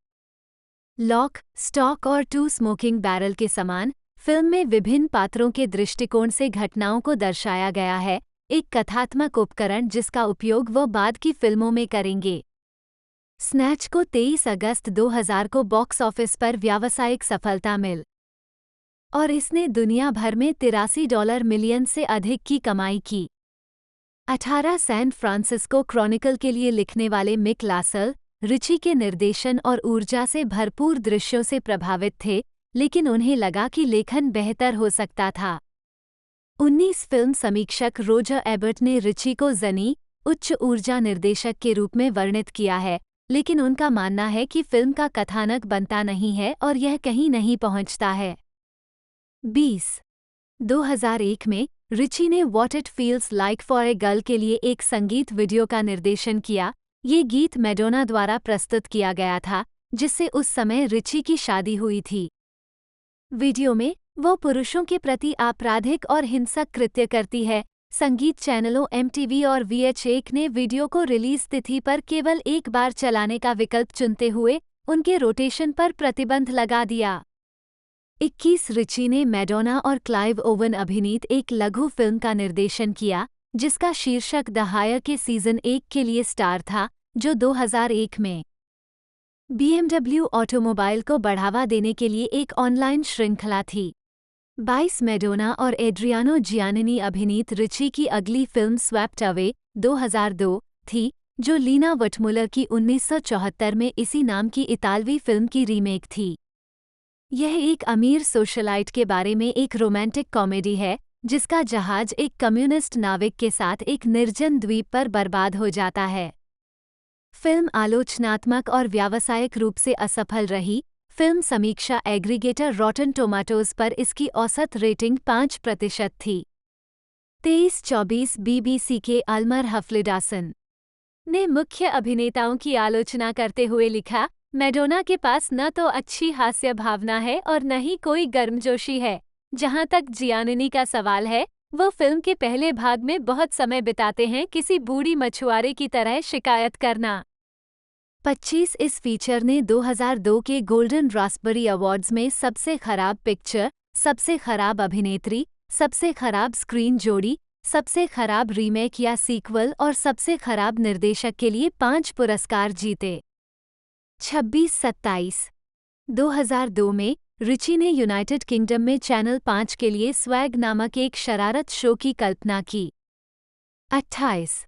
लॉक, स्टॉक और टू स्मोकिंग बैरल के समान फिल्म में विभिन्न पात्रों के दृष्टिकोण से घटनाओं को दर्शाया गया है, एक कथात्मक उपकरण जिसका उपयोग वह बाद की फिल्मों में करेंगे। स्नैच को 23 अगस्त 2000 को बॉक्स ऑफिस पर व्यावसायिक सफलता मिल और इसने दुनिया भर में $83 मिलियन से अधिक की कमाई की। 18 सैन फ्रांसिस्को क्रॉनिकल के लिए लिखने वाले मिक लासल, रिची के निर्देशन और ऊर्जा से भरपूर दृश्यों से प्रभावित थे, लेकिन उन्हें लगा कि लेखन बेहतर हो सकता था। 19 फिल्म समीक्षक रोजर एबर्ट ने रिची को जनी उच्च ऊर्जा निर्देशक के रूप में वर्णित किया है, लेकिन उनका मानना है कि फिल्म का कथानक बनता नहीं है और यह कहीं नहीं पहुंचता है। 2001 में रिची ने what it feels like for a girl के लिए एक संगीत वीडियो का निर्देशन किया। ये गीत मैडोना द्वारा प्रस्तुत किया गया था, जिससे उस समय रिची की शादी हुई थी। वीडियो में वो पुरुषों के प्रति आपराधिक और हिंसक कृत्य करती है। संगीत चैनलों MTV और VH1 ने वीडियो को रिलीज तिथि पर केवल एक बार चलाने का विकल्प चुनते हुए उनके रोटेशन पर प्रतिबंध लगा दिया। 21 रिची ने मैडोना और क्लाइव ओवन अभिनीत एक लघु फिल्म का निर्देशन किया, जिसका शीर्षक द हायर के सीजन 1 के लिए स्टार था, जो 2001 में BMW ऑटोमोबाइल को बढ़ावा देने के लिए एक ऑनलाइन श्रृंखला थी। 22 मैडोना और एड्रियानो जियानिनी अभिनीत रिची की अगली फिल्म स्वेप्ट अवे 2002 थी, जो लीना वटमुलर की 1974 में इसी नाम की इतालवी फिल्म की रीमेक थी। यह एक अमीर सोशलाइट के बारे में एक रोमांटिक कॉमेडी है, जिसका जहाज एक कम्युनिस्ट नाविक के साथ एक निर्जन द्वीप पर बर्बाद हो जाता है। फिल्म आलोचनात्मक और व्यावसायिक रूप से असफल रही। फिल्म समीक्षा एग्रीगेटर रॉटन टोमाटोज पर इसकी औसत रेटिंग 5% थी। 23-24 BBC के अल्मर हफलिडासन ने मुख्य अभिनेताओं की आलोचना करते हुए लिखा, मैडोना के पास न तो अच्छी हास्य भावना है और न ही कोई गर्मजोशी है। जहां तक जियानिनी का सवाल है, वो फिल्म के पहले भाग में बहुत समय बिताते हैं किसी बूढ़ी मछुआरे की तरह शिकायत करना। 25 इस फीचर ने 2002 के गोल्डन रास्पबेरी अवार्ड्स में सबसे खराब पिक्चर, सबसे खराब अभिनेत्री, सबसे खराब स्क्रीन जोड़ी, सबसे खराब रीमेक या सीक्वल और सबसे खराब निर्देशक के लिए 5 पुरस्कार जीते। 26-27 2002 में रिची ने यूनाइटेड किंगडम में चैनल 5 के लिए स्वैग नामक एक शरारत शो की कल्पना की। 28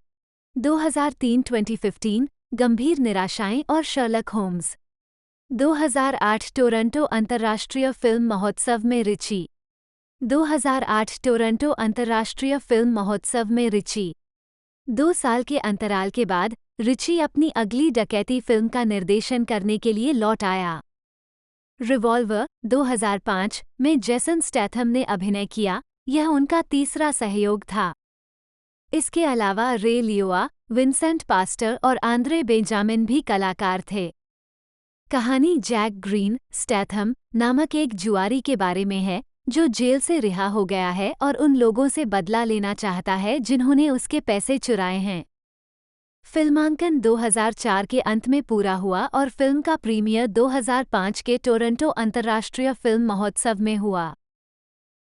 2003-2015 गंभीर निराशाएं और शर्लक होम्स। 2008 टोरंटो अंतर्राष्ट्रीय फिल्म महोत्सव में रिची। 2008 टोरंटो अंतर्राष्ट्रीय फिल्म महोत्सव में रिची। 2 साल के अंतराल के बाद रिची अपनी अगली डकैती फिल्म का निर्देशन करने के लिए लौट आया। रिवॉल्वर 2005 में जेसन स्टैथम ने अभिनय किया। यह उनका तीसरा सहयोग था। इसके अलावा रे लियोआ, विंसेंट पास्टर और आंद्रे बेंजामिन भी कलाकार थे। कहानी जैक ग्रीन स्टैथम नामक एक जुआरी के बारे में है, जो जेल से रिहा हो गया है और उन लोगों से बदला लेना चाहता है जिन्होंने उसके पैसे चुराए हैं। फिल्मांकन 2004 के अंत में पूरा हुआ और फिल्म का प्रीमियर 2005 के टोरंटो अंतर्राष्ट्रीय फिल्म महोत्सव में हुआ।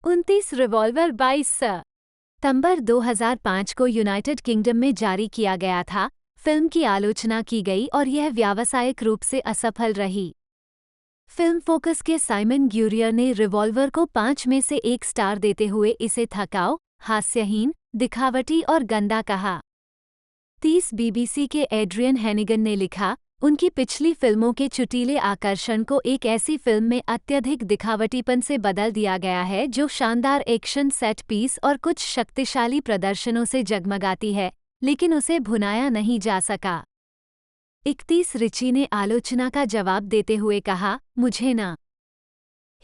29 रिवॉल्वर 22 सितंबर 2005 को यूनाइटेड किंगडम में जारी किया गया था। फिल्म की आलोचना की गई और यह व्यावसायिक रूप से असफल रही। फिल्म फोकस के साइमन ग्यूरियर ने रिवॉल्वर को 5 में से 1 स्टार देते हुए इसे थकाऊ, हास्यहीन, दिखावटी और गंदा कहा। 30 BBC के एड्रियन हैनिगन ने लिखा, उनकी पिछली फिल्मों के चुटीले आकर्षण को एक ऐसी फिल्म में अत्यधिक दिखावटीपन से बदल दिया गया है जो शानदार एक्शन सेट पीस और कुछ शक्तिशाली प्रदर्शनों से जगमगाती है, लेकिन उसे भुनाया नहीं जा सका। 31 रिची ने आलोचना का जवाब देते हुए कहा, मुझे ना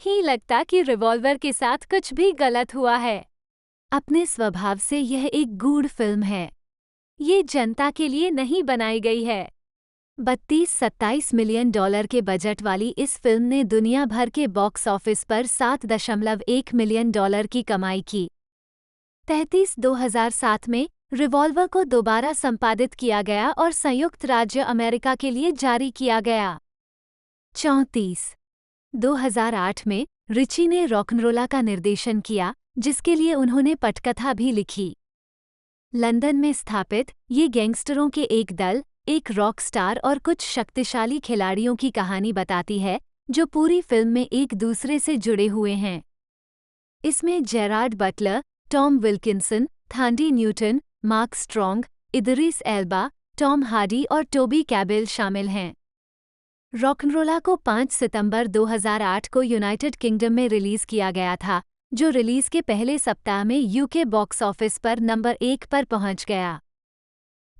ही लगता कि रिवॉल्वर के साथ कुछ भी गलत हुआ है। अपने स्वभाव से यह एक गूढ़ फिल्म है। ये जनता के लिए नहीं बनाई गई है। 32-27 मिलियन डॉलर के बजट वाली इस फिल्म ने दुनिया भर के बॉक्स ऑफिस पर 7.1 मिलियन डॉलर की कमाई की। 33 2007 में रिवॉल्वर को दोबारा संपादित किया गया और संयुक्त राज्य अमेरिका के लिए जारी किया गया। 34 2008 में रिची ने रॉकनरोला का निर्देशन किया, जिसके लिए उन्होंने पटकथा भी लिखी। लंदन में स्थापित ये गैंगस्टरों के एक दल, एक रॉक स्टार और कुछ शक्तिशाली खिलाड़ियों की कहानी बताती है, जो पूरी फिल्म में एक दूसरे से जुड़े हुए हैं। इसमें Gerard Butler, Tom Wilkinson, Thandie Newton, Mark Strong, Idris Elba, Tom Hardy और टोबी कैबिल शामिल हैं। रॉकनरोला को 5 सितंबर 2008 को यूनाइटेड किंगडम में रिलीज किया गया था, जो रिलीज के पहले सप्ताह में यूके बॉक्स ऑफिस पर नंबर 1 पर पहुंच गया।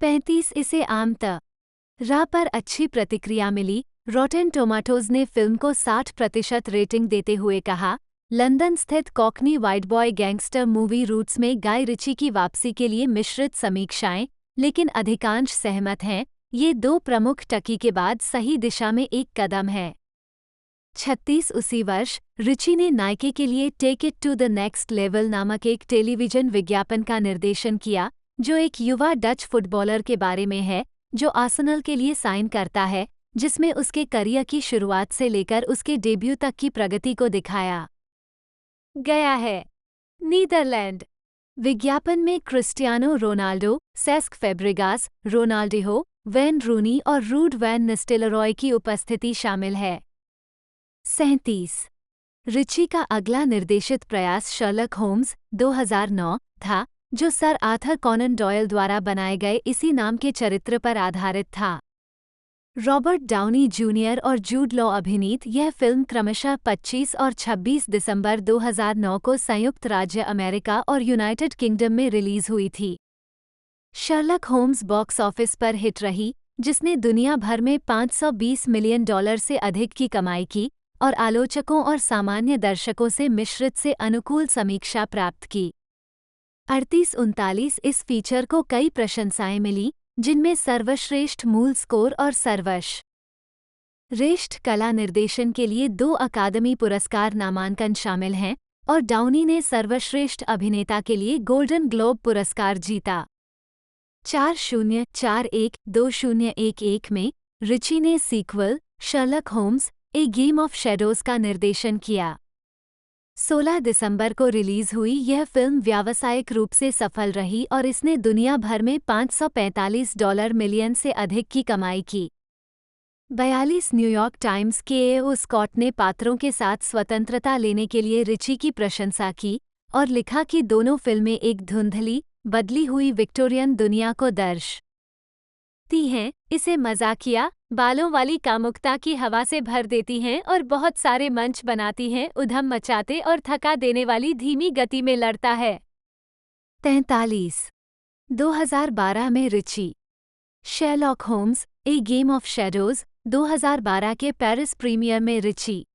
35 इसे आमतौर पर अच्छी प्रतिक्रिया मिली। रॉटेन टोमाटोज ने फिल्म को 60% रेटिंग देते हुए कहा, लंदन स्थित cockney white boy gangster movie roots में गाय रिची की वापसी के लिए मिश्रित समीक्षाएं, लेकिन अधिकांश सहमत हैं, ये 2 प्रमुख टकी के बाद सही दिशा में एक कदम है। 36 उसी वर्ष रिची ने नाइके के लिए take it to the next level नामक एक टेलीविजन विज्ञापन का निर्देशन किया, जो एक युवा डच फुटबॉलर के बारे में है जो आर्सेनल के लिए साइन करता है, जिसमें उसके करियर की शुरुआत से लेकर उसके डेब्यू तक की प्रगति को दिखाया गया है। नीदरलैंड। विज्ञापन में Cristiano Ronaldo, Cesc Fabregas, Ronaldinho, Wayne Rooney और रूड वैन निस्टेलरॉय की उपस्थिति शामिल है। 37 रिची का अगला निर्देशित प्रयास शर्लक होम्स 2009 था, जो सर आर्थर कॉनन डॉयल द्वारा बनाए गए इसी नाम के चरित्र पर आधारित था। रॉबर्ट डाउनी जूनियर और जूड लॉ अभिनीत यह फिल्म क्रमशः 25 और 26 दिसंबर 2009 को संयुक्त राज्य अमेरिका और यूनाइटेड किंगडम में रिलीज हुई थी। शर्लक होम्स बॉक्स ऑफिस पर हिट रही, जिसने दुनिया भर में $520 मिलियन से अधिक की कमाई की और आलोचकों और सामान्य दर्शकों से मिश्रित से अनुकूल समीक्षा प्राप्त की। 38-39 इस फीचर को कई प्रशंसाएं मिली, जिनमें सर्वश्रेष्ठ मूल स्कोर और सर्वश्रेष्ठ कला निर्देशन के लिए 2 अकादमी पुरस्कार नामांकन शामिल हैं, और डाउनी ने सर्वश्रेष्ठ अभिनेता के लिए गोल्डन ग्लोब पुरस्कार जीता। 4041-2011 में रिची ने sequel Sherlock Holmes a game of shadows का निर्देशन किया। 16 दिसंबर को रिलीज हुई यह फिल्म व्यावसायिक रूप से सफल रही और इसने दुनिया भर में $545 मिलियन से अधिक की कमाई की। 42 न्यूयॉर्क टाइम्स के ए.ओ. स्कॉट ने पात्रों के साथ स्वतंत्रता लेने के लिए रिची की प्रशंसा की और लिखा कि दोनों फिल्में एक धुंधली, बदली हुई विक्टोरियन दुनिया को दर्शाती हैं, इसे मजाकिया, बालों वाली कामुकता की हवा से भर देती हैं और बहुत सारे मंच बनाती हैं, उधम मचाते और थका देने वाली धीमी गति में लड़ता है। 43 2012 में Ritchie Sherlock Holmes a game of shadows 2012 के पेरिस प्रीमियर में रिची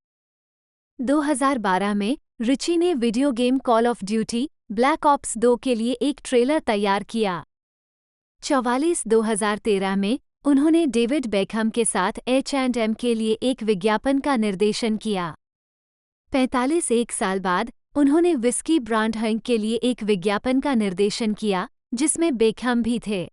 2012 में रिची ने video game call of duty black ops 2 के लिए एक ट्रेलर तैयार किया। 44 2013 में उन्होंने डेविड बेकहम के साथ H&M के लिए एक विज्ञापन का निर्देशन किया। 45 एक साल बाद उन्होंने विस्की ब्रांड हंक के लिए एक विज्ञापन का निर्देशन किया, जिसमें बेकहम भी थे।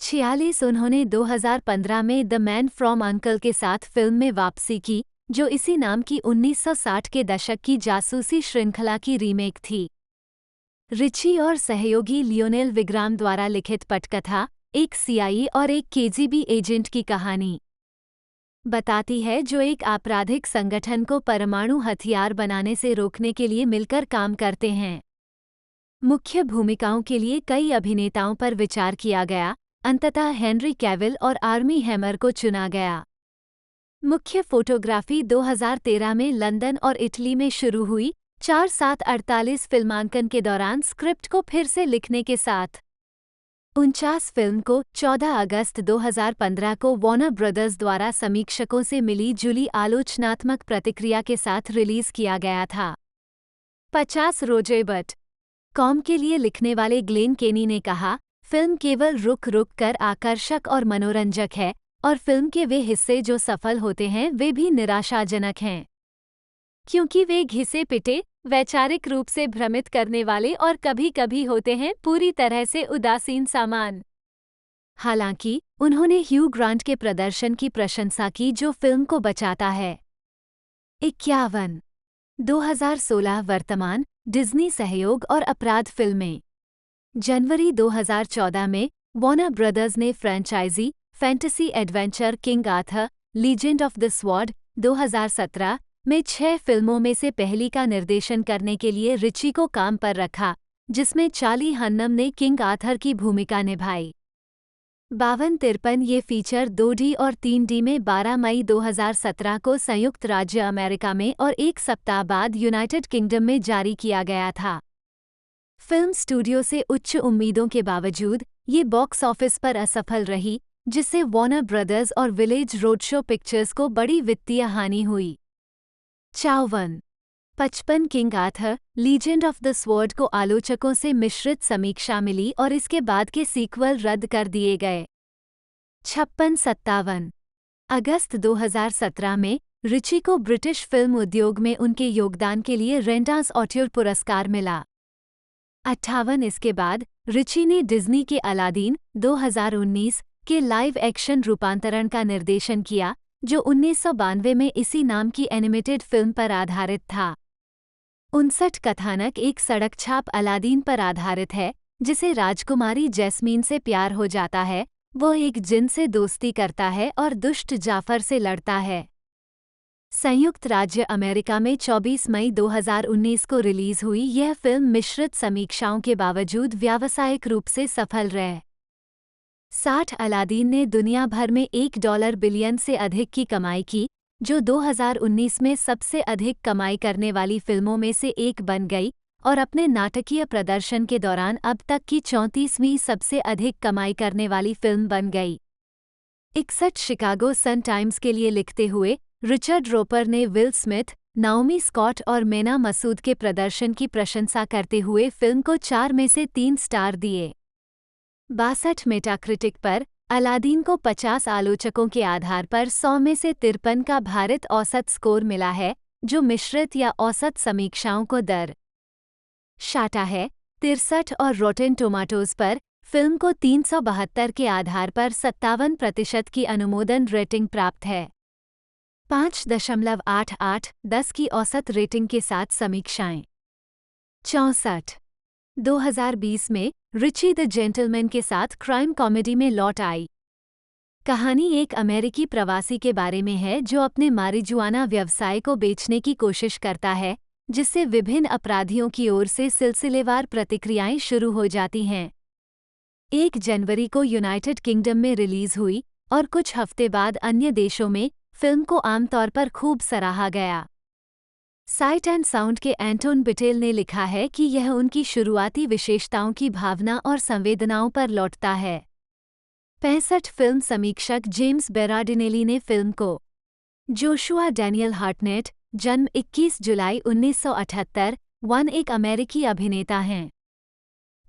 46 उन्होंने 2015 में द मैन फ्रॉम अंकल के साथ फिल्म में वापसी की, जो इसी नाम की 1960 के दशक की जासूसी श्रृंखला की रीमेक थी। रिची और सहयोगी लियोनेल विग्राम द्वारा लिखित पटकथा एक CIA और एक KGB एजेंट की कहानी बताती है, जो एक आपराधिक संगठन को परमाणु हथियार बनाने से रोकने के लिए मिलकर काम करते हैं। मुख्य भूमिकाओं के लिए कई अभिनेताओं पर विचार किया गया, अंततः हेनरी कैविल और आर्मी हैमर को चुना गया। मुख्य फोटोग्राफी 2013 में लंदन और इटली में शुरू हुई। 4/7/48 फिल्मांकन के दौरान स्क्रिप्ट को फिर से लिखने के साथ 49 फिल्म को 14 अगस्त 2015 को वार्नर ब्रदर्स द्वारा समीक्षकों से मिली जुली आलोचनात्मक प्रतिक्रिया के साथ रिलीज किया गया था। 50 रोजेबर्ट कॉम के लिए लिखने वाले ग्लेन केनी ने कहा, फिल्म केवल रुक कर आकर्षक और मनोरंजक है, और फिल्म के वे हिस्से जो सफल होते हैं वे भी निराशाजनक हैं, क्योंकि वे घिसे पिटे, वैचारिक रूप से भ्रमित करने वाले और कभी-कभी होते हैं पूरी तरह से उदासीन सामान। हालांकि उन्होंने ह्यू ग्रांट के प्रदर्शन की प्रशंसा की, जो फिल्म को बचाता है। 51 2016 वर्तमान डिज्नी सहयोग और अपराध फिल्में। जनवरी 2014 में वार्नर ब्रदर्स ने franchise fantasy adventure King Arthur legend of the sword 2017 में 6 फिल्मों में से पहली का निर्देशन करने के लिए रिची को काम पर रखा, जिसमें चार्ली हन्नम ने किंग आर्थर की भूमिका निभाई। 52-53 ये फीचर 2D और 3D में 12 मई 2017 को संयुक्त राज्य अमेरिका में और एक सप्ताह बाद यूनाइटेड किंगडम में जारी किया गया था। फिल्म स्टूडियो से उच्च उम्मीदों के बावजूद ये बॉक्स ऑफिस पर असफल रही, जिससे वार्नर ब्रदर्स और विलेज रोडशो पिक्चर्स को बड़ी वित्तीय हानि हुई। 55 king Arthur legend of the sword को आलोचकों से मिश्रित समीक्षा मिली और इसके बाद के सीक्वल रद्द कर दिए गए। 56-57 अगस्त 2017 में रिची को ब्रिटिश फिल्म उद्योग में उनके योगदान के लिए रेंडास ऑट्योर पुरस्कार मिला। 58 इसके बाद रिची ने डिज्नी के अलादीन 2019 के लाइव एक्शन रूपांतरण का निर्देशन किया, जो 1992 में इसी नाम की एनिमेटेड फिल्म पर आधारित था। 59 कथानक एक सड़क छाप अलादीन पर आधारित है, जिसे राजकुमारी जैस्मीन से प्यार हो जाता है। वो एक जिन से दोस्ती करता है और दुष्ट जाफर से लड़ता है। संयुक्त राज्य अमेरिका में 24 मई 2019 को रिलीज हुई यह फिल्म मिश्रित समीक्षाओं के बावजूद व्यावसायिक रूप से सफल रही। 60 अलादीन ने दुनिया भर में $1 बिलियन से अधिक की कमाई की, जो 2019 में सबसे अधिक कमाई करने वाली फिल्मों में से एक बन गई और अपने नाटकीय प्रदर्शन के दौरान अब तक की 34वीं सबसे अधिक कमाई करने वाली फिल्म बन गई। 61 शिकागो सन टाइम्स के लिए लिखते हुए रिचर्ड रोपर ने विल स्मिथ, नाओमी स्कॉट और मेना मसूद के प्रदर्शन की प्रशंसा करते हुए फिल्म को 4 में से 3 स्टार दिए। 62 मेटाक्रिटिक पर अलादीन को 50 आलोचकों के आधार पर 100 में से 53 का भारित औसत स्कोर मिला है, जो मिश्रित या औसत समीक्षाओं को दर्शाता है। 63 और रोटेन टोमाटोज पर फिल्म को 372 के आधार पर 57% की अनुमोदन रेटिंग प्राप्त है। 5.88/10 की औसत रेटिंग के साथ समीक्षाएं। 64 2020 में रिची द जेंटलमैन के साथ क्राइम कॉमेडी में लौट आई। कहानी एक अमेरिकी प्रवासी के बारे में है जो अपने मारिजुआना व्यवसाय को बेचने की कोशिश करता है, जिससे विभिन्न अपराधियों की ओर से सिलसिलेवार प्रतिक्रियाएं शुरू हो जाती हैं। 1 जनवरी को यूनाइटेड किंगडम में रिलीज हुई और कुछ हफ्ते बाद अन्य देशों में फिल्म को आमतौर पर खूब सराहा गया। साइट एंड साउंड के एंटोन बिटेल ने लिखा है कि यह उनकी शुरुआती विशेषताओं की भावना और संवेदनाओं पर लौटता है। 65 फिल्म समीक्षक जेम्स बेराडिनेली ने फिल्म को जोशुआ डैनियल हार्टनेट, जन्म 21 जुलाई 1978, एक अमेरिकी अभिनेता हैं।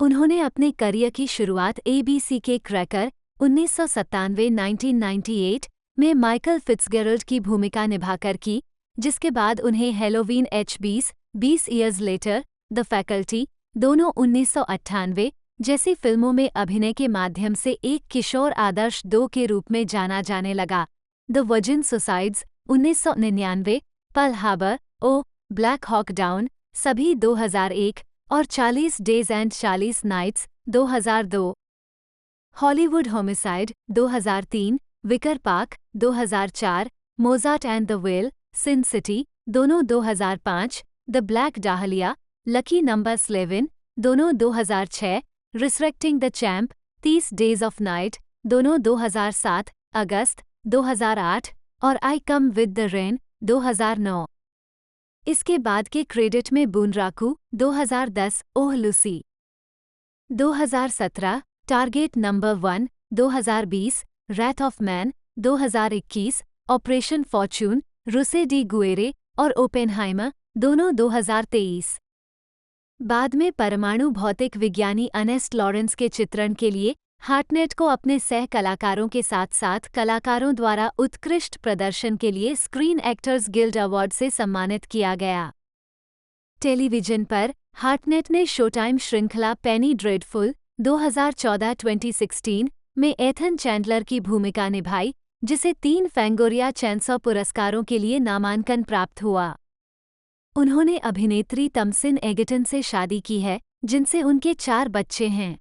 उन्होंने अपने करियर की शुरुआत ABC के क्रैकर 1997-1998 में माइकल फिट्जगेरल्ड की भूमिका निभाकर की, जिसके बाद उन्हें Halloween H20, 20 years later, the faculty, दोनों 1998 जैसी फिल्मों में अभिनय के माध्यम से एक किशोर आदर्श 2 के रूप में जाना जाने लगा। The Virgin Suicides 1999, Pearl Harbor, O Black Hawk Down, सभी 2001 और 40 days and 40 nights 2002। Hollywood Homicide 2003, Wicker Park 2004, Mozart and the Whale, Sin City, दोनों 2005, the Black Dahlia, Lucky Number 11, दोनों 2006, Resurrecting the Champ, 30 days of night, दोनों 2007, August 2008 और I come with the rain 2009। इसके बाद के credit में Bunraku 2010, oh Lucy 2017, Target Number 1 2020, Wrath of Man 2021, Operation Fortune, Ruse de Guerre और Oppenheimer, दोनों 2023। बाद में परमाणु भौतिक विज्ञानी अर्नेस्ट लॉरेंस के चित्रण के लिए हार्टनेट को अपने सह कलाकारों के साथ साथ कलाकारों द्वारा उत्कृष्ट प्रदर्शन के लिए स्क्रीन एक्टर्स गिल्ड अवार्ड से सम्मानित किया गया। टेलीविजन पर हार्टनेट ने शोटाइम श्रृंखला पेनी ड्रेडफुल 2014-2016 में एथन चैंडलर की भूमिका निभाई, जिसे 3 फैंगोरिया चैंसो पुरस्कारों के लिए नामांकन प्राप्त हुआ। उन्होंने अभिनेत्री तमसिन एगेटन से शादी की है, जिनसे उनके 4 बच्चे हैं।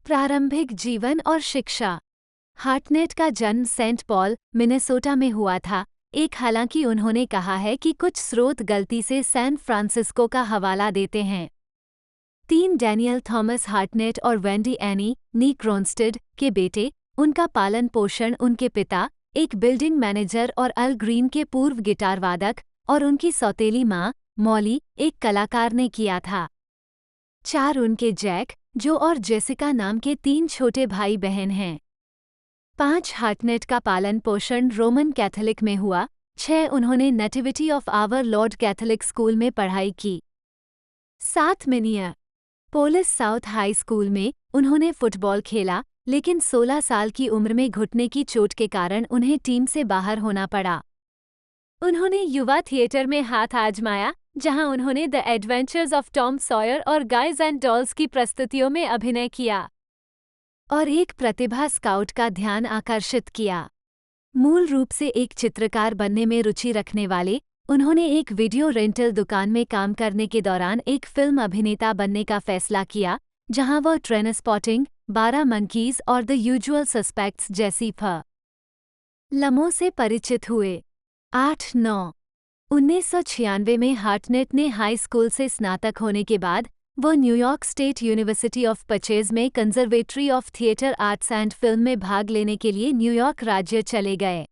प्रारंभिक जीवन और शिक्षा। हार्टनेट का जन्म सेंट पॉल, मिनेसोटा में हुआ था। हालांकि उन्होंने कहा है कि कुछ स्रोत गलती से सैन फ्रांसिस्को का हवाला देते हैं। 3 डैनियल थॉमस हार्टनेट और वेंडी एनी नी क्रोन्स्टेड के बेटे। उनका पालन पोषण उनके पिता, एक बिल्डिंग मैनेजर और अल ग्रीन के पूर्व गिटार वादक, और उनकी सौतेली माँ, मॉली, एक कलाकार ने किया था। 4 उनके जैक, जो और जेसिका नाम के 3 छोटे भाई बहन हैं। 5 हार्टनेट का पालन पोषण रोमन कैथोलिक में हुआ। 6 उन्होंने Nativity of Our Lord Catholic school में पढ़ाई की। 7 Minneapolis South High school में उन्होंने फुटबॉल खेला, लेकिन 16 साल की उम्र में घुटने की चोट के कारण उन्हें टीम से बाहर होना पड़ा। उन्होंने युवा थिएटर में हाथ आजमाया, जहां उन्होंने the adventures of Tom Sawyer और गाइज एंड डॉल्स की प्रस्तुतियों में अभिनय किया और एक प्रतिभा स्काउट का ध्यान आकर्षित किया। मूल रूप से एक चित्रकार बनने में रुचि रखने वाले, उन्होंने एक वीडियो रेंटल दुकान में काम करने के दौरान एक फिल्म अभिनेता बनने का फैसला किया, जहां वह ट्रेनस्पॉटिंग, 12 मंकीज और द यूजुअल सस्पेक्ट्स जैसी फिल्मों से परिचित हुए। 8-9 1996 में हार्टनेट ने हाई स्कूल से स्नातक होने के बाद वो न्यूयॉर्क स्टेट यूनिवर्सिटी ऑफ पचेज में conservatory of theatre arts and film में भाग लेने के लिए न्यूयॉर्क राज्य चले गए।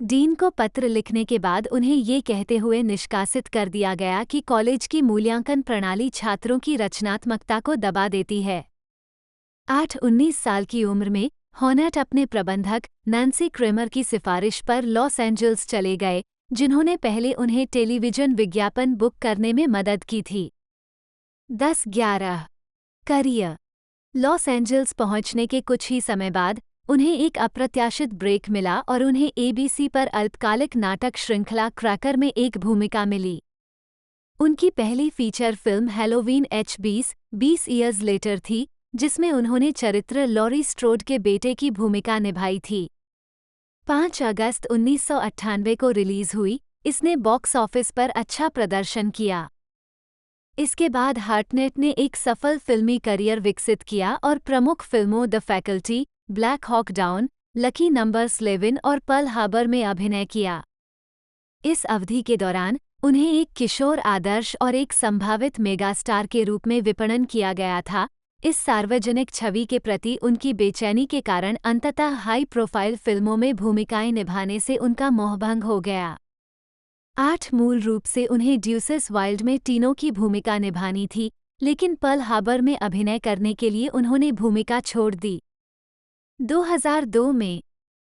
डीन को पत्र लिखने के बाद उन्हें ये कहते हुए निष्कासित कर दिया गया कि कॉलेज की मूल्यांकन प्रणाली छात्रों की रचनात्मकता को दबा देती है। 19 साल की उम्र में हॉर्नेट अपने प्रबंधक नैन्सी क्रेमर की सिफारिश पर लॉस एंजल्स चले गए, जिन्होंने पहले उन्हें टेलीविजन विज्ञापन बुक करने में मदद की थी। 10-11 करियर लॉस एंजल्स पहुंचने के कुछ ही समय बाद उन्हें एक अप्रत्याशित ब्रेक मिला और उन्हें एबीसी पर अल्पकालिक नाटक श्रृंखला क्रैकर में एक भूमिका मिली। उनकी पहली feature film Halloween H20 years later थी, जिसमें उन्होंने चरित्र लॉरी स्ट्रोड के बेटे की भूमिका निभाई थी। 5 अगस्त 1998 को रिलीज हुई। इसने बॉक्स ऑफिस पर अच्छा प्रदर्शन किया। इसके बाद हार्टनेट ने एक सफल फिल्मी करियर विकसित किया और प्रमुख फिल्मों the faculty, black Hawk down, lucky Number 11 और पर्ल हार्बर में अभिनय किया। इस अवधि के दौरान उन्हें एक किशोर आदर्श और एक संभावित मेगास्टार के रूप में विपणन किया गया था। इस सार्वजनिक छवि के प्रति उनकी बेचैनी के कारण अंततः हाई प्रोफाइल फिल्मों में भूमिकाएं निभाने से उनका मोहभंग हो गया। 8 मूल रूप से उन्हें ड्यूसेस वाइल्ड में टीनो की भूमिका निभानी थी, लेकिन पर्ल हार्बर में अभिनय करने के लिए उन्होंने भूमिका छोड़ दी। 2002 में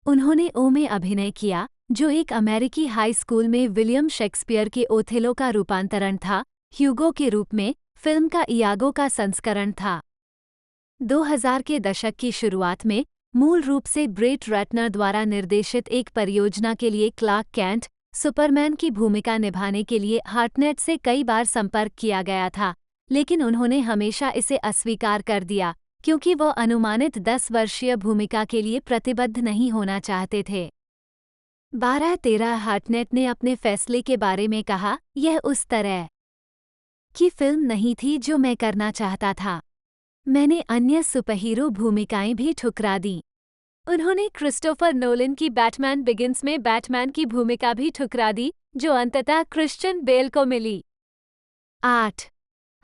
उन्होंने ओ में अभिनय किया, जो एक अमेरिकी हाई स्कूल में विलियम शेक्सपियर के ओथेलो का रूपांतरण था। ह्यूगो के रूप में फिल्म का इयागो का संस्करण था। 2000 के दशक की शुरुआत में मूल रूप से ब्रेट रैटनर द्वारा निर्देशित एक परियोजना के लिए क्लार्क कैंट, सुपरमैन की भूमिका निभाने के लिए हार्टनेट से कई बार संपर्क किया गया था, लेकिन उन्होंने हमेशा इसे अस्वीकार कर दिया क्योंकि वो अनुमानित 10 वर्षीय भूमिका के लिए प्रतिबद्ध नहीं होना चाहते थे। 12-13 हार्टनेट ने अपने फैसले के बारे में कहा, यह उस तरह की फिल्म नहीं थी जो मैं करना चाहता था। मैंने अन्य सुपरहीरो भूमिकाएं भी ठुकरा दी। उन्होंने क्रिस्टोफर नोलन की बैटमैन बिगिंस में बैटमैन की भूमिका भी ठुकरा दी, जो अंततः क्रिश्चियन बेल को मिली। 8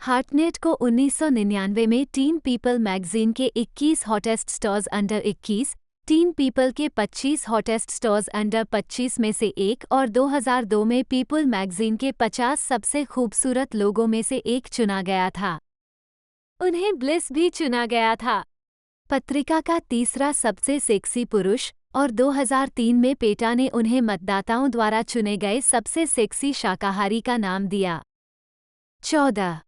हार्टनेट को 1999 में टीन पीपल मैगजीन के 21 hottest stores under 21, tin people के 25 हॉटेस्ट स्टोर्स अंडर 25 में से एक और 2002 में पीपल मैगजीन के 50 सबसे खूबसूरत लोगों में से एक चुना गया था। उन्हें ब्लिस भी चुना गया था, पत्रिका का तीसरा सबसे सेक्सी पुरुष, और 2003 में पेटा ने उन्हें मतदाताओं द्वारा चुने गए सबसे सेक्सी शाकाहारी का नाम दिया। 14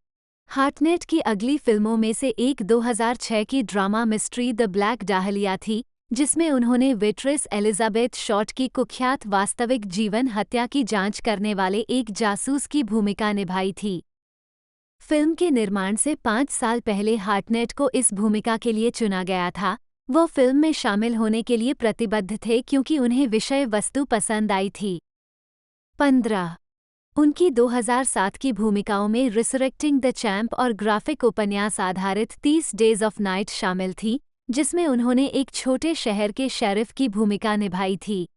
हार्टनेट की अगली फिल्मों में से एक 2006 की drama mystery the Black dahlia थी, जिसमें उन्होंने वेट्रेस एलिजाबेथ शॉर्ट की कुख्यात वास्तविक जीवन हत्या की जांच करने वाले एक जासूस की भूमिका निभाई थी। फिल्म के निर्माण से 5 साल पहले हार्टनेट को इस भूमिका के लिए चुना गया था। वो फिल्म में शामिल होने के लिए प्रतिबद्ध थे क्योंकि उन्हें विषय वस्तु पसंद आई थी। 15 उनकी 2007 की भूमिकाओं में रिसरेक्टिंग द चैम्प और ग्राफिक उपन्यास आधारित 30 डेज ऑफ नाइट शामिल थी, जिसमें उन्होंने एक छोटे शहर के शेरिफ की भूमिका निभाई थी।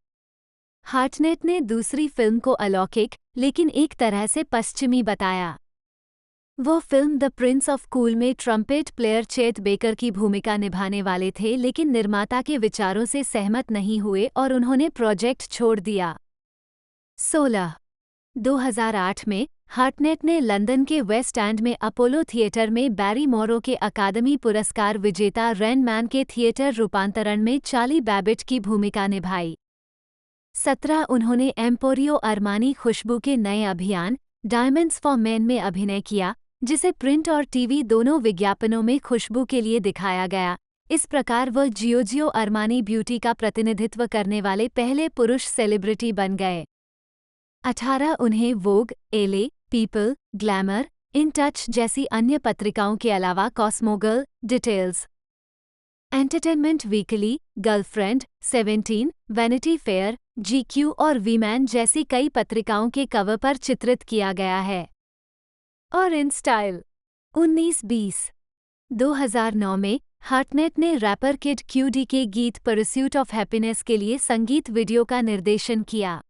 हार्टनेट ने दूसरी फिल्म को अलौकिक लेकिन एक तरह से पश्चिमी बताया। वो film the Prince of cool में ट्रम्पेट प्लेयर चेट बेकर की भूमिका निभाने वाले थे, लेकिन निर्माता के विचारों से सहमत नहीं हुए और उन्होंने प्रोजेक्ट छोड़ दिया। 16 2008 में हार्टनेट ने लंदन के वेस्ट एंड में अपोलो थिएटर में बैरी मोरो के अकादमी पुरस्कार विजेता रेन मैन के थिएटर रूपांतरण में चार्ली बैबिट की भूमिका निभाई। 17 उन्होंने एम्पोरियो अरमानी खुशबू के नए अभियान डायमंड्स फॉर मेन में अभिनय किया, जिसे प्रिंट और टीवी दोनों विज्ञापनों में खुशबू के लिए दिखाया गया। इस प्रकार वह जियोजियो अरमानी ब्यूटी का प्रतिनिधित्व करने वाले पहले पुरुष सेलिब्रिटी बन गए। 18 उन्हें वोग, एले, पीपल, ग्लैमर, इन टच जैसी अन्य पत्रिकाओं के अलावा Cosmogirl, Details, Entertainment Weekly, Girlfriend, 17, Vanity Fair, GQ और वीमैन जैसी कई पत्रिकाओं के कवर पर चित्रित किया गया है। और इन स्टाइल 19-20 2009 में हार्टनेट ने रैपर किड क्यूडी के गीत परस्यूट ऑफ हैप्पीनेस के लिए संगीत वीडियो का निर्देशन किया।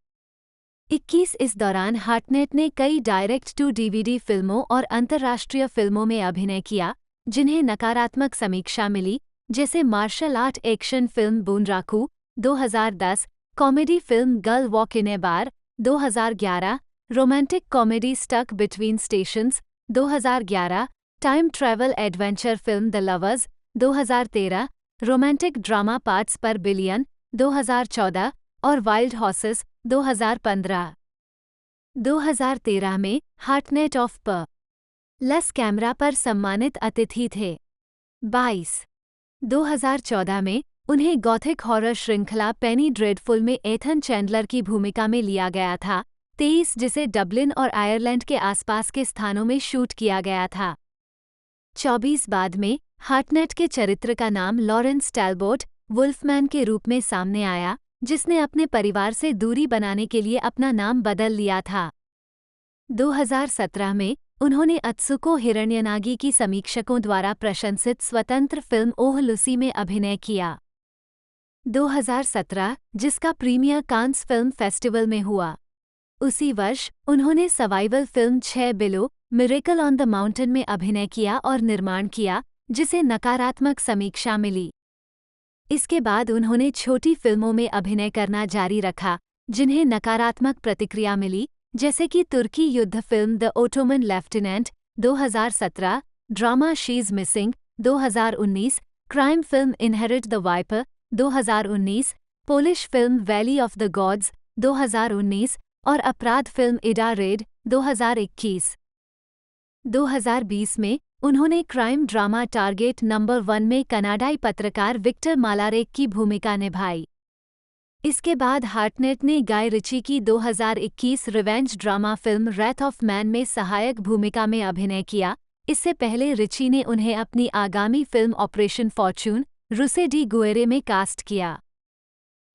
21 इस दौरान हार्टनेट ने कई डायरेक्ट टू डीवीडी फिल्मों और अंतर्राष्ट्रीय फिल्मों में अभिनय किया, जिन्हें नकारात्मक समीक्षा मिली, जैसे martial art action film Bunraku 2010, comedy film Girl Walk in a Bar 2011, romantic comedy Stuck Between Stations 2011, time travel adventure film the Lovers 2013, romantic drama Parts per Billion 2014 और वाइल्ड हॉर्सेस 2015। 2013 में हार्टनेट ऑफ प लस camera पर सम्मानित अतिथि थे। 22 2014 में उन्हें गॉथिक हॉरर श्रृंखला पेनी ड्रेडफुल में एथन चैंडलर की भूमिका में लिया गया था। 23 जिसे डबलिन और आयरलैंड के आसपास के स्थानों में शूट किया गया था। 24 बाद में हार्टनेट के चरित्र का नाम लॉरेंस टैलबोट वुल्फमैन के रूप में सामने आया, जिसने अपने परिवार से दूरी बनाने के लिए अपना नाम बदल लिया था। 2017 में उन्होंने अत्सुको हिरण्यनागी की समीक्षकों द्वारा प्रशंसित स्वतंत्र फिल्म ओह लुसी में अभिनय किया। 2017 जिसका प्रीमियर कांस फिल्म फेस्टिवल में हुआ। उसी वर्ष उन्होंने survival film 6 below miracle on the mountain में अभिनय किया और निर्माण किया, जिसे नकारात्मक समीक्षा मिली। इसके बाद उन्होंने छोटी फिल्मों में अभिनय करना जारी रखा, जिन्हें नकारात्मक प्रतिक्रिया मिली, जैसे कि तुर्की युद्ध film the Ottoman lieutenant 2017, drama she is missing 2019, crime film inherit the viper 2019, Polish film valley of the gods 2019 और अपराध फिल्म इडा रेड 2021। 2020 में उन्होंने क्राइम ड्रामा टारगेट नंबर 1 में कनाडाई पत्रकार विक्टर मालारेक की भूमिका निभाई। इसके बाद हार्टनेट ने गाय रिची की 2021 revenge drama film Wraith of man में सहायक भूमिका में अभिनय किया। इससे पहले रिची ने उन्हें अपनी आगामी film operation Fortune Ruse de गुएरे में कास्ट किया।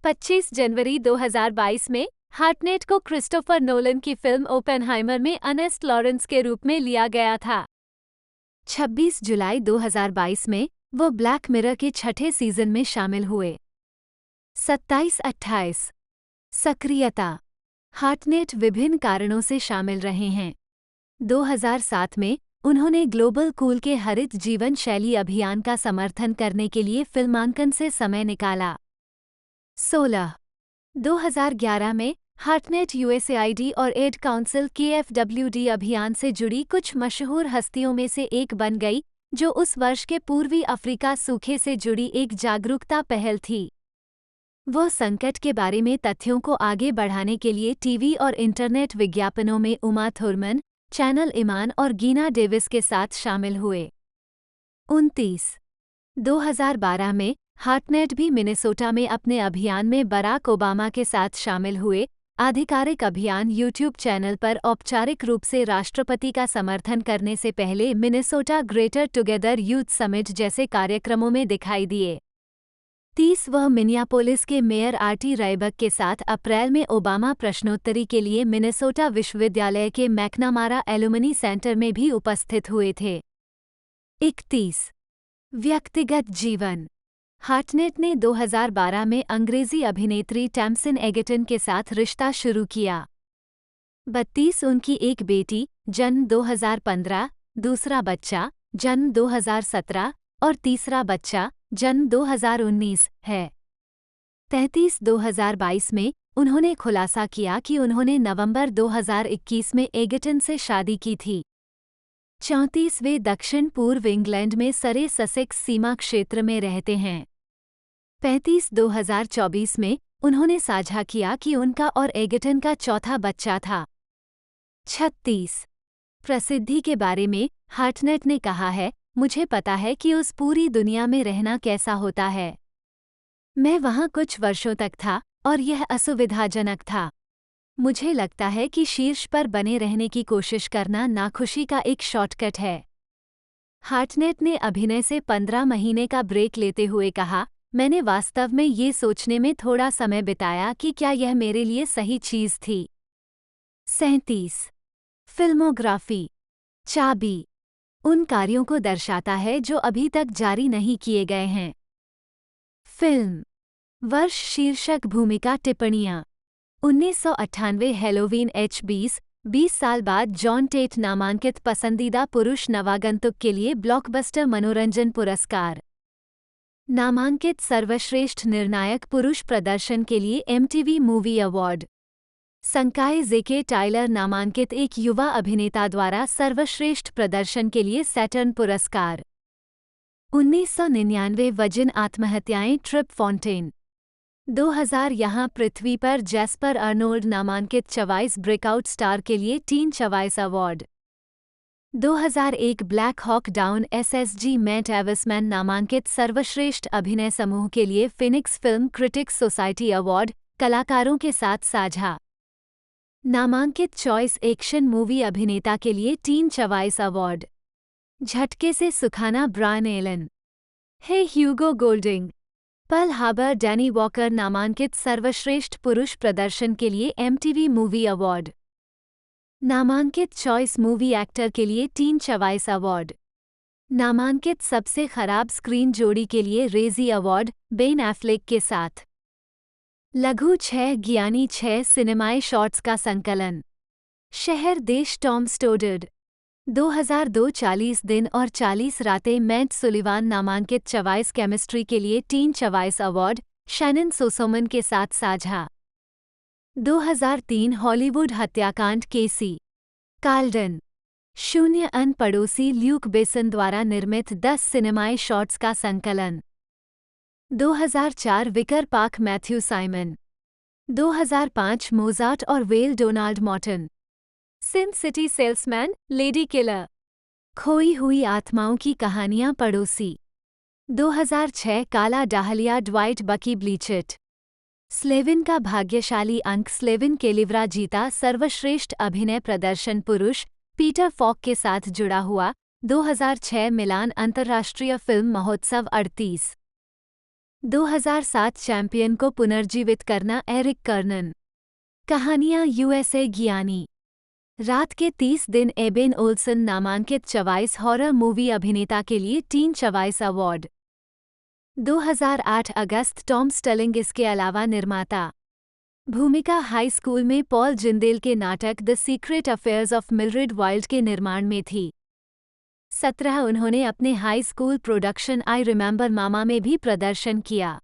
25 जनवरी 2022 में हार्टनेट को क्रिस्टोफर नोलन की फिल्म ओपेनहाइमर में अर्नेस्ट लॉरेंस के रूप में लिया गया था। 26 जुलाई 2022 में वो ब्लैक मिरर के छठे सीजन में शामिल हुए। 27-28 सक्रियता हार्टनेट विभिन्न कारणों से शामिल रहे हैं। 2007 में उन्होंने ग्लोबल कूल के हरित जीवन शैली अभियान का समर्थन करने के लिए फिल्मांकन से समय निकाला। 16 2011 में हार्टनेट यूएसएआईडी और एड काउंसिल KFWD अभियान से जुड़ी कुछ मशहूर हस्तियों में से एक बन गई, जो उस वर्ष के पूर्वी अफ्रीका सूखे से जुड़ी एक जागरूकता पहल थी। वो संकट के बारे में तथ्यों को आगे बढ़ाने के लिए टीवी और इंटरनेट विज्ञापनों में उमा थुरमन, चैनल इमान और गीना डेविस के साथ शामिल हुए। 29 2012 में हार्टनेट भी मिनेसोटा में अपने अभियान में बराक ओबामा के साथ शामिल हुए। आधिकारिक अभियान यूट्यूब चैनल पर औपचारिक रूप से राष्ट्रपति का समर्थन करने से पहले Minnesota greater together youth summit जैसे कार्यक्रमों में दिखाई दिए। 30 वह मिनियापोलिस के मेयर आर्टी राइबक के साथ अप्रैल में ओबामा प्रश्नोत्तरी के लिए मिनेसोटा विश्वविद्यालय के मैकनामारा एलुमनी सेंटर में भी उपस्थित हुए थे। 31 व्यक्तिगत जीवन हार्टनेट ने 2012 में अंग्रेजी अभिनेत्री टैमसिन एगेटन के साथ रिश्ता शुरू किया। 32 उनकी एक बेटी, जन्म 2015, दूसरा बच्चा जन्म 2017 और तीसरा बच्चा जन्म 2019 है। 33 2022 में उन्होंने खुलासा किया कि उन्होंने नवंबर 2021 में एगर्टन से शादी की थी। 34 वे दक्षिण पूर्व इंग्लैंड में सरे ससेक्स सीमा क्षेत्र में रहते हैं। 35 2024 में उन्होंने साझा किया कि उनका और एगर्टन का चौथा बच्चा था। 36 प्रसिद्धि के बारे में हार्टनेट ने कहा है, मुझे पता है कि उस पूरी दुनिया में रहना कैसा होता है। मैं वहाँ कुछ वर्षों तक था और यह असुविधाजनक था। मुझे लगता है कि शीर्ष पर बने रहने की कोशिश करना नाखुशी का एक शॉर्टकट है। हार्टनेट ने अभिनय से 15 महीने का ब्रेक लेते हुए कहा, मैंने वास्तव में ये सोचने में थोड़ा समय बिताया कि क्या यह मेरे लिए सही चीज़ थी। 37 फिल्मोग्राफी चाबी उन कार्यों को दर्शाता है जो अभी तक जारी नहीं किए गए हैं। फिल्म वर्ष शीर्षक भूमिका टिप्पणियाँ 1998 हैलोवीन H20 20 साल बाद जॉन टेट नामांकित पसंदीदा पुरुष नवागंतुक के लिए ब्लॉकबस्टर मनोरंजन पुरस्कार नामांकित सर्वश्रेष्ठ निर्णायक पुरुष प्रदर्शन के लिए MTV मूवी अवार्ड संकाय जेके टाइलर नामांकित एक युवा अभिनेता द्वारा सर्वश्रेष्ठ प्रदर्शन के लिए सैटर्न पुरस्कार 1999 वजिन आत्महत्याएं ट्रिप फॉन्टेन 2000 यहाँ पृथ्वी पर जैस्पर अर्नोल्ड नामांकित 24 ब्रेकआउट स्टार के लिए teen 24 award 2001 Black Hawk Down SSG Matt Eversmann नामांकित सर्वश्रेष्ठ अभिनय समूह के लिए Phoenix Film Critics Society Award कलाकारों के साथ साझा नामांकित चॉइस एक्शन मूवी अभिनेता के लिए टीन 24 अवार्ड झटके से सुखाना ब्रायन एलन हे Hugo Golding Pearl Harbor Danny Walker नामांकित सर्वश्रेष्ठ पुरुष प्रदर्शन के लिए MTV मूवी अवार्ड नामांकित चॉइस मूवी एक्टर के लिए टीन 24 अवार्ड नामांकित सबसे खराब स्क्रीन जोड़ी के लिए रेजी अवार्ड बेन एफ्लेक के साथ लघु 6 ज्ञानी 6 सिनेमाई शॉर्ट्स का संकलन शहर देश टॉम स्टोडर्ड 2002 40 दिन और 40 रातें मैट सुलिवान नामांकित 24 केमिस्ट्री के लिए टीन 24 अवार्ड शैनन सोसोमन के साथ साझा 2003 हॉलीवुड हत्याकांड केसी कार्ल्डन शून्य अन पड़ोसी ल्यूक बेसन द्वारा निर्मित 10 सिनेमाई शॉर्ट्स का संकलन 2004 Wicker Park Matthew Simon 2005 Mozart और whale Donald Morton Sin City salesman lady killer खोई हुई आत्माओं की कहानियां पड़ोसी 2006 काला डाहलिया ड्वाइट बकी ब्लीचेट स्लेविन का भाग्यशाली अंक स्लेविन केलिवरा जीता सर्वश्रेष्ठ अभिनय प्रदर्शन पुरुष पीटर फॉक के साथ जुड़ा हुआ 2006 मिलान अंतर्राष्ट्रीय फिल्म महोत्सव 38 2007 चैंपियन को पुनर्जीवित करना एरिक कर्नन कहानियां USA ज्ञानी रात के 30 दिन एबेन ओल्सन नामांकित 24 हॉरर मूवी अभिनेता के लिए teen 24 award 2008 August Tom Sterling इसके अलावा निर्माता भूमिका हाई स्कूल में पॉल जिंदेल के नाटक the Secret Affairs of Mildred Wild के निर्माण में थी 17 उन्होंने अपने high school production I Remember Mama में भी प्रदर्शन किया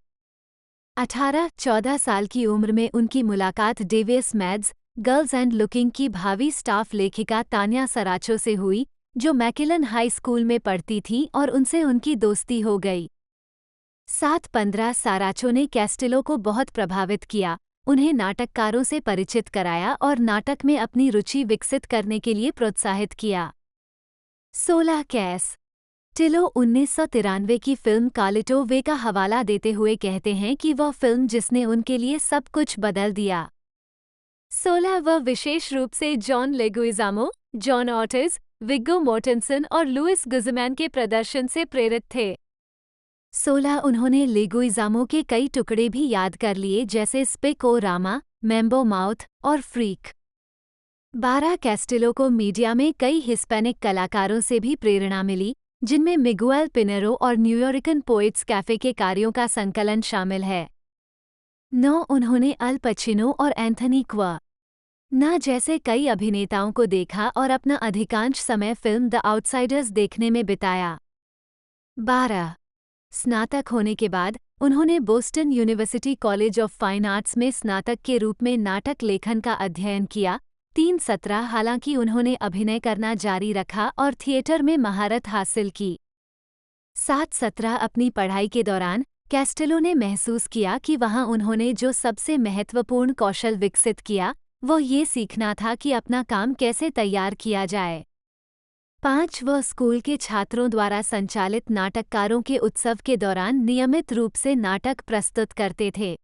18 14 साल की उम्र में उनकी मुलाकात Davies Mads girls and looking की भावी स्टाफ लेखिका तान्या सराचो से हुई जो मैकिलन हाई स्कूल में पढ़ती थी और उनसे उनकी दोस्ती हो गई 7-15 साराचो ने कैस्टिलो को बहुत प्रभावित किया उन्हें नाटककारों से परिचित कराया और नाटक में अपनी रुचि विकसित करने के लिए प्रोत्साहित किया 16 कैस टिलो 1993 की फिल्म कार्लिटो वे का हवाला देते हुए कहते हैं कि वह फिल्म जिसने उनके लिए सब कुछ बदल दिया 16 वह विशेष रूप से जॉन लेगुइजामो जॉन ऑर्टिज विग्गो मोर्टेंसन और लुइस गुज़मैन के प्रदर्शन से प्रेरित थे 16 उन्होंने लेगुइजामो के कई टुकड़े भी याद कर लिए जैसे स्पिक ओ रामा मैम्बो माउथ और फ्रीक 12 कैस्टिलो को मीडिया में कई हिस्पैनिक कलाकारों से भी प्रेरणा मिली जिनमें मिगुएल पिनेरो और न्यूयॉर्कन पोएट्स कैफे के कार्यों का संकलन शामिल है 9 उन्होंने अल पचिनो और एंथनी क्वा न जैसे कई अभिनेताओं को देखा और अपना अधिकांश समय फिल्म द आउटसाइडर्स देखने में बिताया। 12 स्नातक होने के बाद उन्होंने Boston university college of fine arts में स्नातक के रूप में नाटक लेखन का अध्ययन किया। 3 हालांकि उन्होंने अभिनय करना जारी रखा और थिएटर में महारत हासिल की। 7 अपनी पढ़ाई के दौरान कैस्टेलो ने महसूस किया कि वहां उन्होंने जो सबसे महत्वपूर्ण कौशल विकसित किया वो ये सीखना था कि अपना काम कैसे तैयार किया जाए। 5 वह स्कूल के छात्रों द्वारा संचालित नाटककारों के उत्सव के दौरान नियमित रूप से नाटक प्रस्तुत करते थे।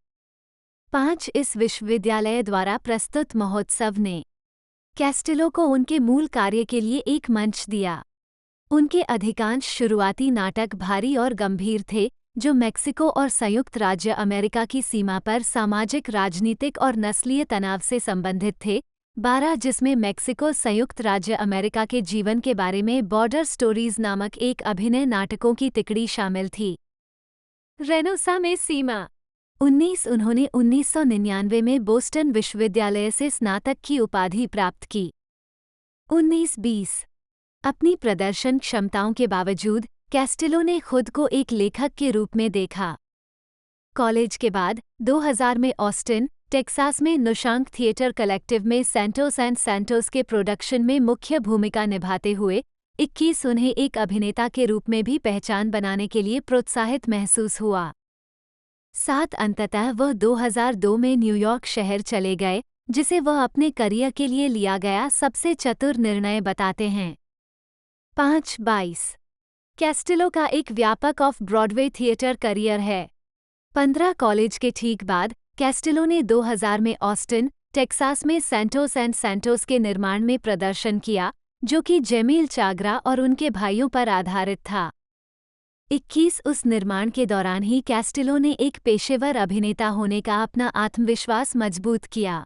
5 इस विश्वविद्यालय द्वारा प्रस्तुत महोत्सव ने कैस्टेलो को उनके मूल कार्य के लिए एक मंच दिया। उनके अधिकांश शुरुआती नाटक भारी और गंभीर थे, जो मेक्सिको और संयुक्त राज्य अमेरिका की सीमा पर सामाजिक, राजनीतिक और नस्लीय तनाव से संबंधित थे। 12 जिसमें मेक्सिको संयुक्त राज्य अमेरिका के जीवन के बारे में बॉर्डर स्टोरीज नामक एक अभिनय नाटकों की तिकड़ी शामिल थी। रेनोसा में सीमा 19 उन्होंने 1999 में बोस्टन विश्वविद्यालय से स्नातक की उपाधि प्राप्त की। 19-20 अपनी प्रदर्शन क्षमताओं के बावजूद कैस्टेलो ने खुद को एक लेखक के रूप में देखा। कॉलेज के बाद 2000 में ऑस्टिन, टेक्सास में नुशांक थिएटर कलेक्टिव में सैंटोस एंड सैंटोस के प्रोडक्शन में मुख्य भूमिका निभाते हुए 21 उन्हें एक अभिनेता के रूप में भी पहचान बनाने के लिए प्रोत्साहित महसूस हुआ। 7 अंततः वह 2002 में न्यूयॉर्क शहर चले गए, जिसे वह अपने करियर के लिए लिया गया सबसे चतुर निर्णय बताते हैं। 5-22 कैस्टेलो का एक व्यापक ऑफ ब्रॉडवे थिएटर करियर है। 15 कॉलेज के ठीक बाद कैस्टेलो ने 2000 में ऑस्टिन, टेक्सास में सैंटोस एंड सैंटोस के निर्माण में प्रदर्शन किया, जो कि जेमील चागरा और उनके भाइयों पर आधारित था। 21 उस निर्माण के दौरान ही कैस्टेलो ने एक पेशेवर अभिनेता होने का अपना आत्मविश्वास मजबूत किया।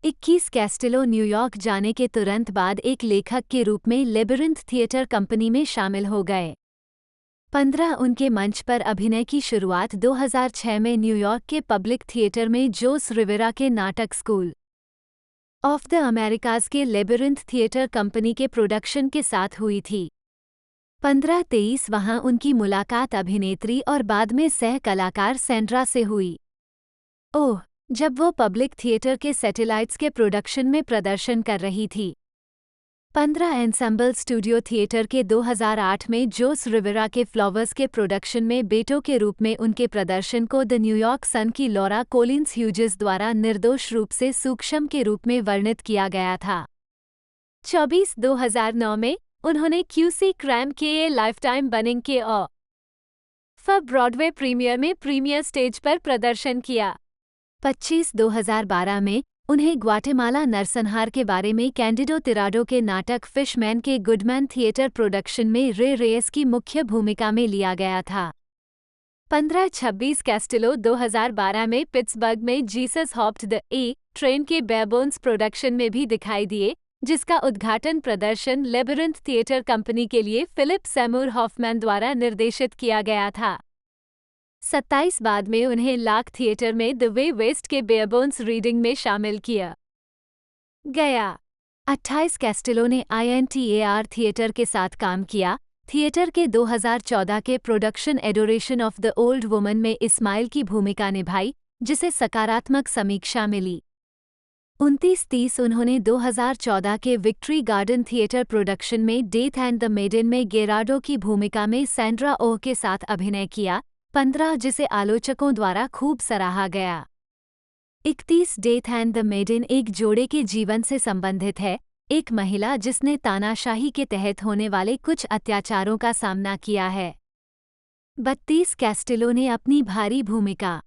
21 कैस्टेलो न्यूयॉर्क जाने के तुरंत बाद एक लेखक के रूप में लेबिरिंथ थिएटर कंपनी में शामिल हो गए। 15 उनके मंच पर अभिनय की शुरुआत 2006 में न्यूयॉर्क के पब्लिक थिएटर में जोस रिवेरा के नाटक स्कूल ऑफ द अमेरिकाज के लेबिरिंथ थिएटर कंपनी के प्रोडक्शन के साथ हुई थी। 15-23 वहां उनकी मुलाकात अभिनेत्री और बाद में सह कलाकार सैंड्रा से हुई। ओह, जब वो पब्लिक थिएटर के सैटेलाइट्स के प्रोडक्शन में प्रदर्शन कर रही थी। 15 एंसेंबल स्टूडियो थिएटर के 2008 में जोस रिवेरा के फ्लावर्स के प्रोडक्शन में बेटो के रूप में उनके प्रदर्शन को द न्यूयॉर्क सन की लॉरा कोलिंस ह्यूजेस द्वारा निर्दोष रूप से सूक्ष्म के रूप में वर्णित किया गया था। 24 2009 में उन्होंने क्यूसी क्रैम के ए लाइफटाइम बनिंग के ब्रॉडवे प्रीमियर में प्रीमियर स्टेज पर प्रदर्शन किया। 25 2012 में उन्हें ग्वाटेमाला नरसंहार के बारे में कैंडिडो तिराडो के नाटक फिशमैन के गुडमैन थिएटर प्रोडक्शन में रे रेयस की मुख्य भूमिका में लिया गया था। 15-26 कैस्टेलो 2012 में पिट्सबर्ग में जीसस हॉप्ड द ट्रेन के बेयरबोन्स प्रोडक्शन में भी दिखाई दिए, जिसका उद्घाटन प्रदर्शन लेबिरिंथ थिएटर कंपनी के लिए फिलिप सेमूर हॉफमैन द्वारा निर्देशित किया गया था। 27 बाद में उन्हें लाक थिएटर में द वे वेस्ट के बेयरबोन्स रीडिंग में शामिल किया गया। 28 कैस्टेलो ने INTAR थिएटर के साथ काम किया। थिएटर के 2014 के production adoration of the old woman में इस्माइल की भूमिका निभाई, जिसे सकारात्मक समीक्षा मिली। 29-30 उन्होंने 2014 के विक्ट्री गार्डन थिएटर प्रोडक्शन में डेथ एंड द मेडन में गेराडो की भूमिका में सैंड्रा ओह के साथ अभिनय किया। 15 जिसे आलोचकों द्वारा खूब सराहा गया। 31 डेथ एंड द मेडन एक जोड़े के जीवन से संबंधित है, एक महिला जिसने तानाशाही के तहत होने वाले कुछ अत्याचारों का सामना किया है। 32 कैस्टेलो ने अपनी भारी भूमिका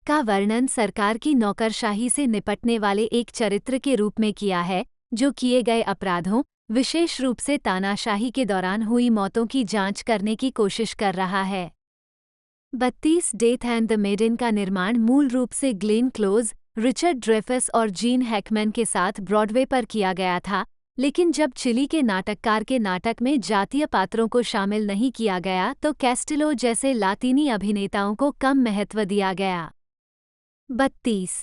का वर्णन सरकार की नौकरशाही से निपटने वाले एक चरित्र के रूप में किया है, जो किए गए अपराधों, विशेष रूप से तानाशाही के दौरान हुई मौतों की जांच करने की कोशिश कर रहा है। 32 डेथ एंड द मेडन का निर्माण मूल रूप से ग्लेन क्लोज, रिचर्ड ड्रेफस और जीन हैकमैन के साथ ब्रॉडवे पर किया गया था, लेकिन जब चिली के नाटककार के नाटक में जातीय पात्रों को शामिल नहीं किया गया तो कैस्टेलो जैसे लातीनी अभिनेताओं को कम महत्व दिया गया। 32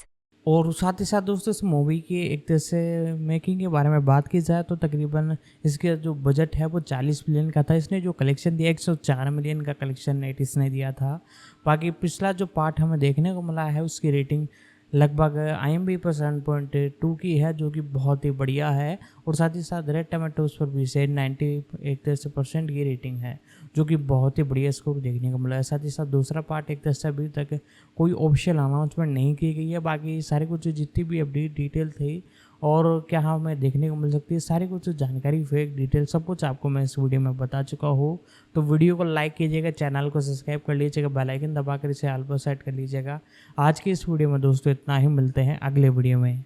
और साथ ही साथ दोस्तों इस मूवी की एक तरह से मेकिंग के बारे में बात की जाए तो तकरीबन इसका जो बजट है वो 40 मिलियन का था। इसने जो कलेक्शन दिया 104 मिलियन का कलेक्शन नेट इसने दिया था। बाकी पिछला जो पार्ट हमें देखने को मिला है उसकी रेटिंग लगभग IMDb पर 7.2 की है, जो कि बहुत ही बढ़िया है। और साथ ही साथ रेड टमाटोज पर भी से 90 एक तरह से % की रेटिंग है, जो कि बहुत ही बढ़िया स्कोर देखने को मिला है। साथ ही साथ दूसरा पार्ट एक तरह से अभी तक कोई ऑफिशियल अनाउंसमेंट नहीं की गई है। बाकी सारी कुछ जितनी भी अपडेट डिटेल थी और क्या हमें देखने को मिल सकती है, सारी कुछ जानकारी फेक डिटेल सब कुछ आपको मैं इस वीडियो में बता चुका हूँ। तो वीडियो को लाइक कीजिएगा, चैनल को सब्सक्राइब कर लीजिएगा, बेल आइकन दबाकर इसे ऑल पर सेट कर लीजिएगा। आज की इस वीडियो में दोस्तों इतना ही, मिलते हैं अगले वीडियो में।